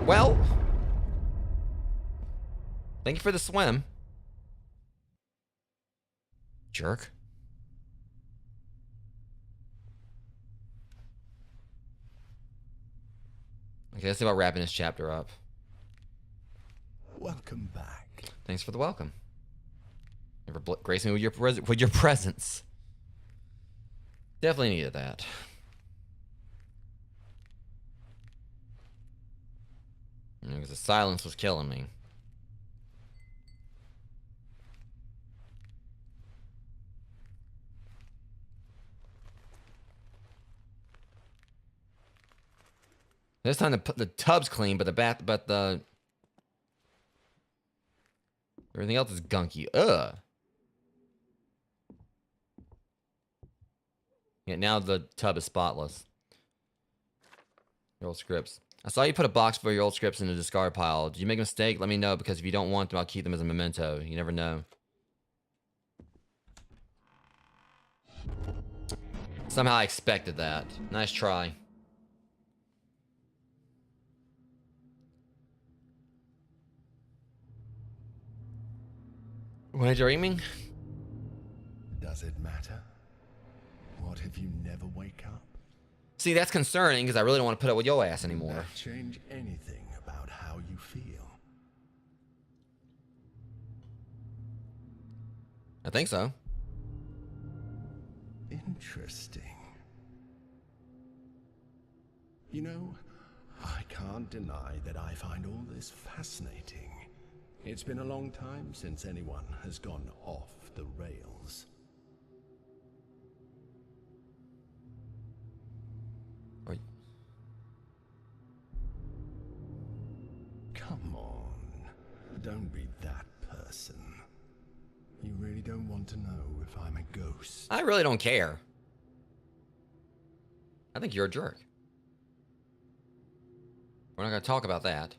Well, thank you for the swim. Jerk. Okay, let's see about wrapping this chapter up. Welcome back. Thanks for the welcome. Never grace me with your presence. Definitely needed that. Because the silence was killing me. This time the tub's clean, but the everything else is gunky. Ugh. Yeah, now the tub is spotless. Your old scripts. I saw you put a box for your old scripts in the discard pile. Did you make a mistake? Let me know, because if you don't want them, I'll keep them as a memento. You never know. Somehow I expected that. Nice try. Am I dreaming? Does it matter? What if you never wake up? See, that's concerning, because I really don't want to put up with your ass anymore. Does that change anything about how you feel? I think so. Interesting. You know, I can't deny that I find all this fascinating. It's been a long time since anyone has gone off the rails. Right. Come on. Don't be that person. You really don't want to know if I'm a ghost. I really don't care. I think you're a jerk. We're not going to talk about that.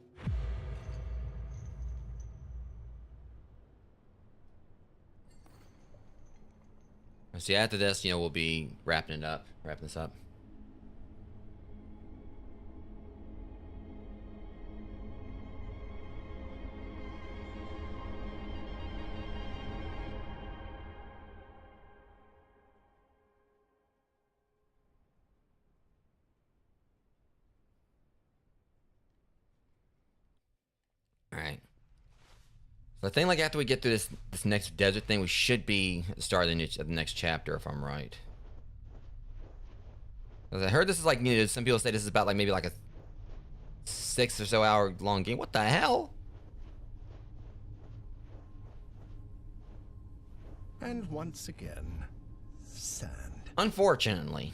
See, after this, we'll be wrapping this up. All right. So I think like after we get through this next desert thing, we should be starting the next chapter, if I'm right. 'Cause I heard this is like, some people say this is about like maybe like a 6 or so hour long game. What the hell? And once again, sand. Unfortunately.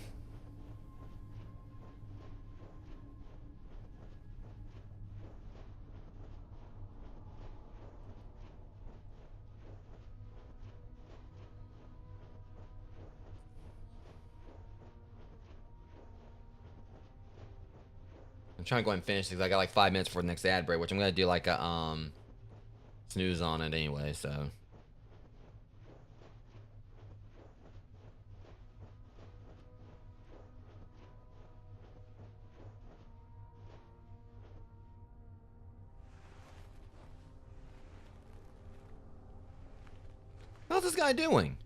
I'm trying to go ahead and finish because I got like 5 minutes for the next ad break, which I'm gonna do like a snooze on it anyway, so. How's this guy doing?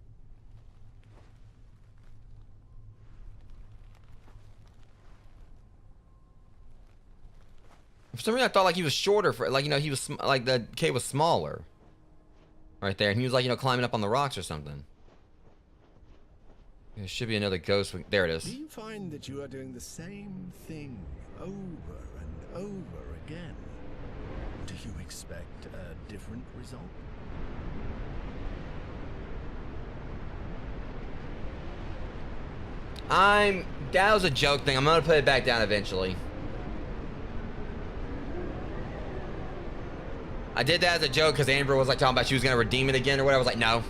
For some reason, I thought like he was shorter for like he was like the cave was smaller. Right there, and he was like climbing up on the rocks or something. There should be another ghost. There it is. Do you find that you are doing the same thing over and over again? Do you expect a different result? That was a joke thing. I'm gonna put it back down eventually. I did that as a joke because Amber was like talking about she was gonna redeem it again or whatever. I was like, no.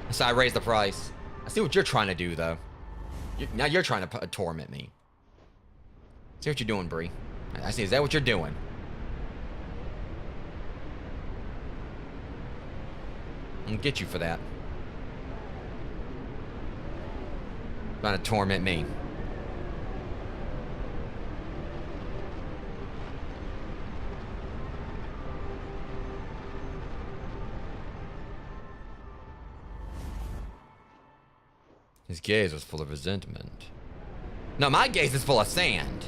So I raised the price. I see what you're trying to do though. Now you're trying to torment me. See what you're doing, Bree. I see. Is that what you're doing? I'm gonna get you for that. Trying to torment me. His gaze was full of resentment. No, my gaze is full of sand.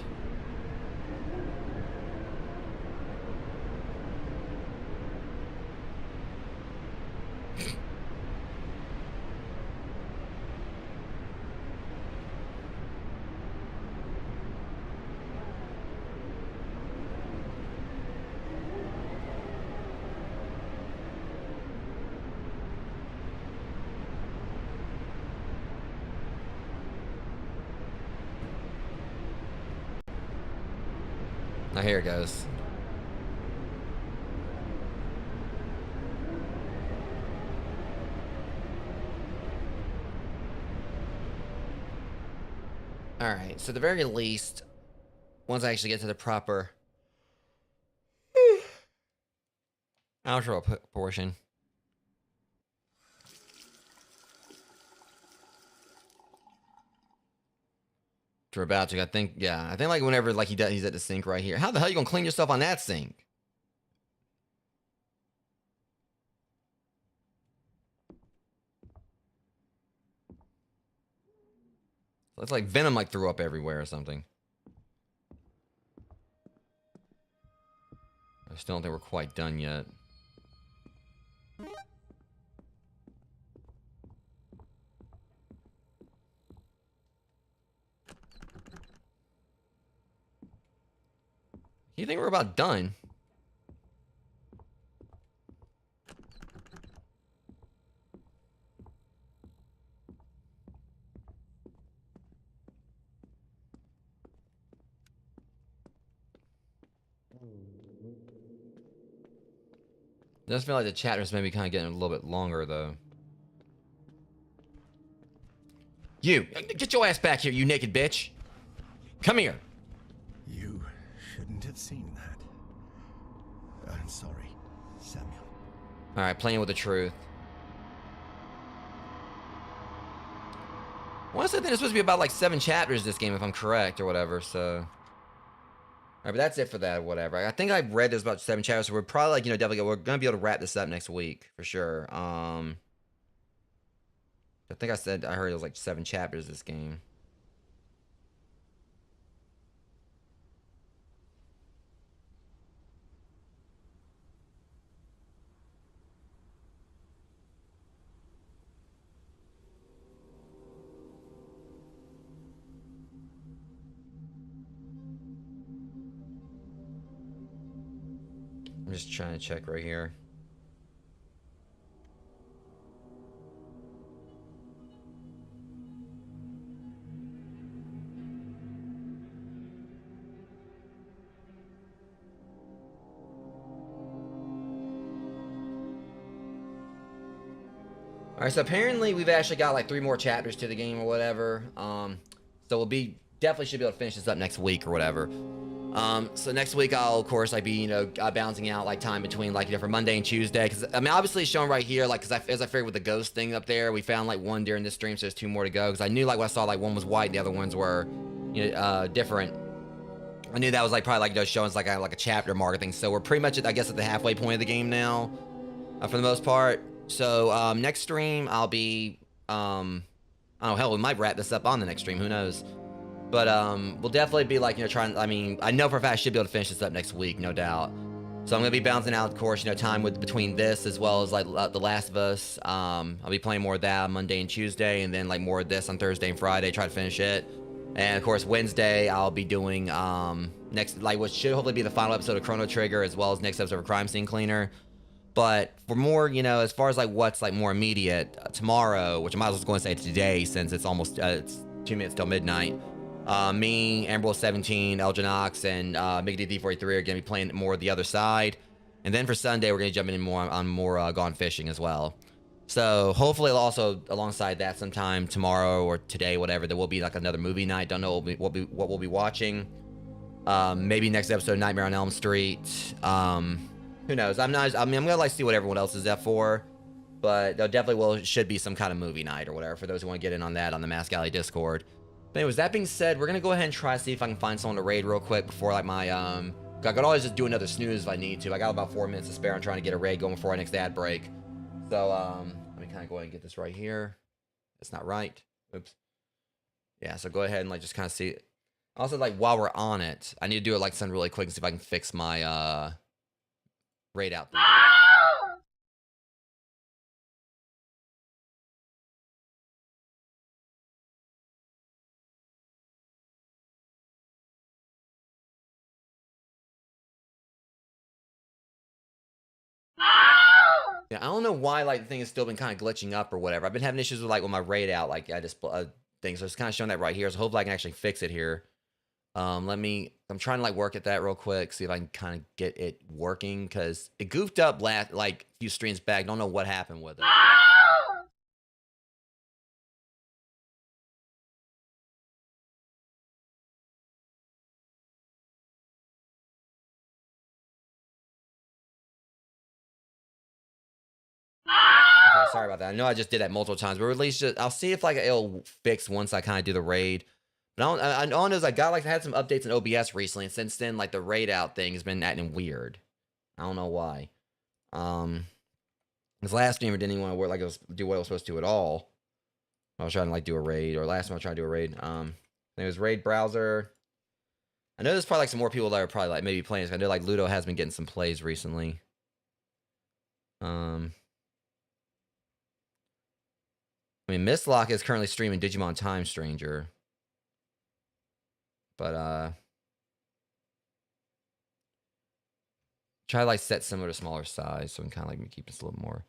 Now here it goes. Alright, so at the very least, once I actually get to the proper outro portion. We're about to, I think like whenever like he's at the sink right here. How the hell are you gonna clean yourself on that sink? It's like Venom like threw up everywhere or something. I still don't think we're quite done yet. You think we're about done? It does feel like the chapters maybe kind of getting a little bit longer though. You, get your ass back here, you naked bitch. Come here. You shouldn't have seen that. I'm sorry, Samuel. All right, playing with the truth. I want to say that it's supposed to be about like 7 chapters this game, if I'm correct, or whatever. So, all right, but that's it for that, whatever. I think I read there's about 7 chapters, so we're probably like definitely we're gonna be able to wrap this up next week for sure. I think I heard it was like 7 chapters this game. I'm just trying to check right here. Alright, so apparently we've actually got like 3 more chapters to the game or whatever. So we'll definitely should be able to finish this up next week or whatever. So next week I'll of course like be balancing out like time between like for Monday and Tuesday, because I mean obviously it's shown right here like as I figured with the ghost thing up there, we found like 1 during this stream, so there's 2 more to go, because I knew like when I saw like 1 was white and the other ones were different. I knew that was like probably like showing us like a chapter mark thing. So we're pretty much I guess at the halfway point of the game now, for the most part. So next stream I'll be I don't know, hell, we might wrap this up on the next stream, who knows. But we'll definitely be like, trying. I mean, I know for a fact I should be able to finish this up next week, no doubt. So I'm gonna be bouncing out, of course, time between this as well as like The Last of Us. I'll be playing more of that on Monday and Tuesday, and then like more of this on Thursday and Friday. Try to finish it, and of course Wednesday I'll be doing next, like, what should hopefully be the final episode of Chrono Trigger, as well as next episode of Crime Scene Cleaner. But for more, as far as like what's like more immediate, tomorrow, which I might as well go and say today, since it's almost it's 2 minutes till midnight. Me, Amber 17, Elginox, and Mickey D43 are going to be playing more of The Other Side. And then for Sunday, we're going to jump in more on more Gone Fishing as well. So hopefully also alongside that sometime tomorrow or today, whatever, there will be like another movie night. Don't know what we'll be watching. Maybe next episode of Nightmare on Elm Street. Who knows? I'm going to like see what everyone else is up for. But there definitely should be some kind of movie night or whatever for those who want to get in on that on the Mask Alley Discord. But anyways, that being said, we're gonna go ahead and try to see if I can find someone to raid real quick before like my I could always just do another snooze if I need to. I got about 4 minutes to spare on trying to get a raid going before our next ad break. So let me kind of go ahead and get this right here. It's not right. Oops. Yeah, so go ahead and like just kind of see. Also, like, while we're on it, I need to do it like something really quick and see if I can fix my raid out thing. Yeah, I don't know why like the thing has still been kind of glitching up or whatever. I've been having issues with like my raid out, like I just thing. So it's kind of showing that right here. So hopefully I can actually fix it here. I'm trying to like work at that real quick, see if I can kind of get it working, because it goofed up like a few streams back. Don't know what happened with it. Okay, sorry about that. I know I just did that multiple times, but at least I'll see if like it'll fix once I kind of do the raid. But all I know is I had some updates in OBS recently, and since then like the raid out thing has been acting weird. I don't know why. This last streamer didn't even want to work, like do what it was supposed to at all. I was trying to like do a raid, or last time I was trying to do a raid. It was raid browser. I know there's probably like some more people that are probably like maybe playing. I know like Luto has been getting some plays recently. I mean, Mistlock is currently streaming Digimon Time Stranger. But, try to, like, set similar to smaller size, so we can kind of, like, keep this a little more.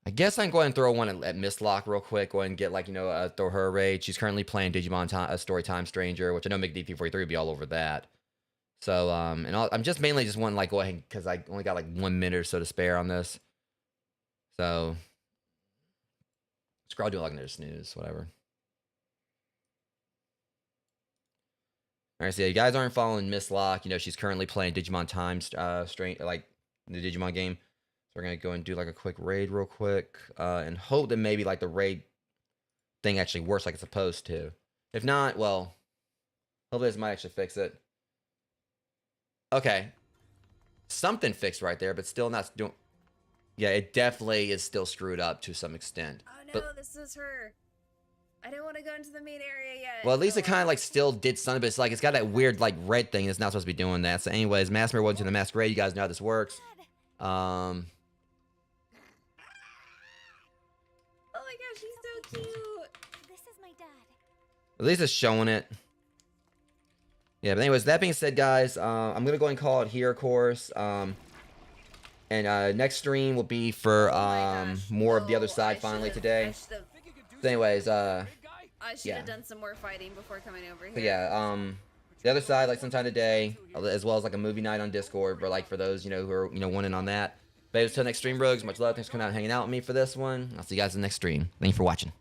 I guess I can go ahead and throw one at Mistlock real quick. Go ahead and get, like, throw her a raid. She's currently playing Digimon Story Time Stranger, which I know McD43 would be all over that. So, and I'm just mainly just wanting, like, go ahead, because I only got, like, 1 minute or so to spare on this. So, scroll, do like another snooze, whatever. All right, so yeah, you guys aren't following Mistlock. She's currently playing Digimon Time like the Digimon game. So we're gonna go and do like a quick raid real quick, and hope that maybe like the raid thing actually works like it's supposed to. If not, well, hopefully this might actually fix it. Okay, something fixed right there, but still not doing. Yeah, it definitely is still screwed up to some extent. Oh no, but this is her. I didn't want to go into the main area yet. Well, at least it kind of like still did something, but it's like it's got that weird like red thing. It's not supposed to be doing that. So, anyways, Maskmare went to the masquerade. You guys know how this works. Oh my gosh, he's so cute. This is my dad. At least it's showing it. Yeah, but anyways, that being said, guys, I'm gonna go and call it here, of course. And next stream will be for more of The Other Side finally today. So anyways, I should have done some more fighting before coming over here. So yeah, The Other Side like sometime today, as well as like a movie night on Discord, but like for those who are wanting on that. But until next stream, Rogues, much love. Thanks for coming out and hanging out with me for this one. I'll see you guys in the next stream. Thank you for watching.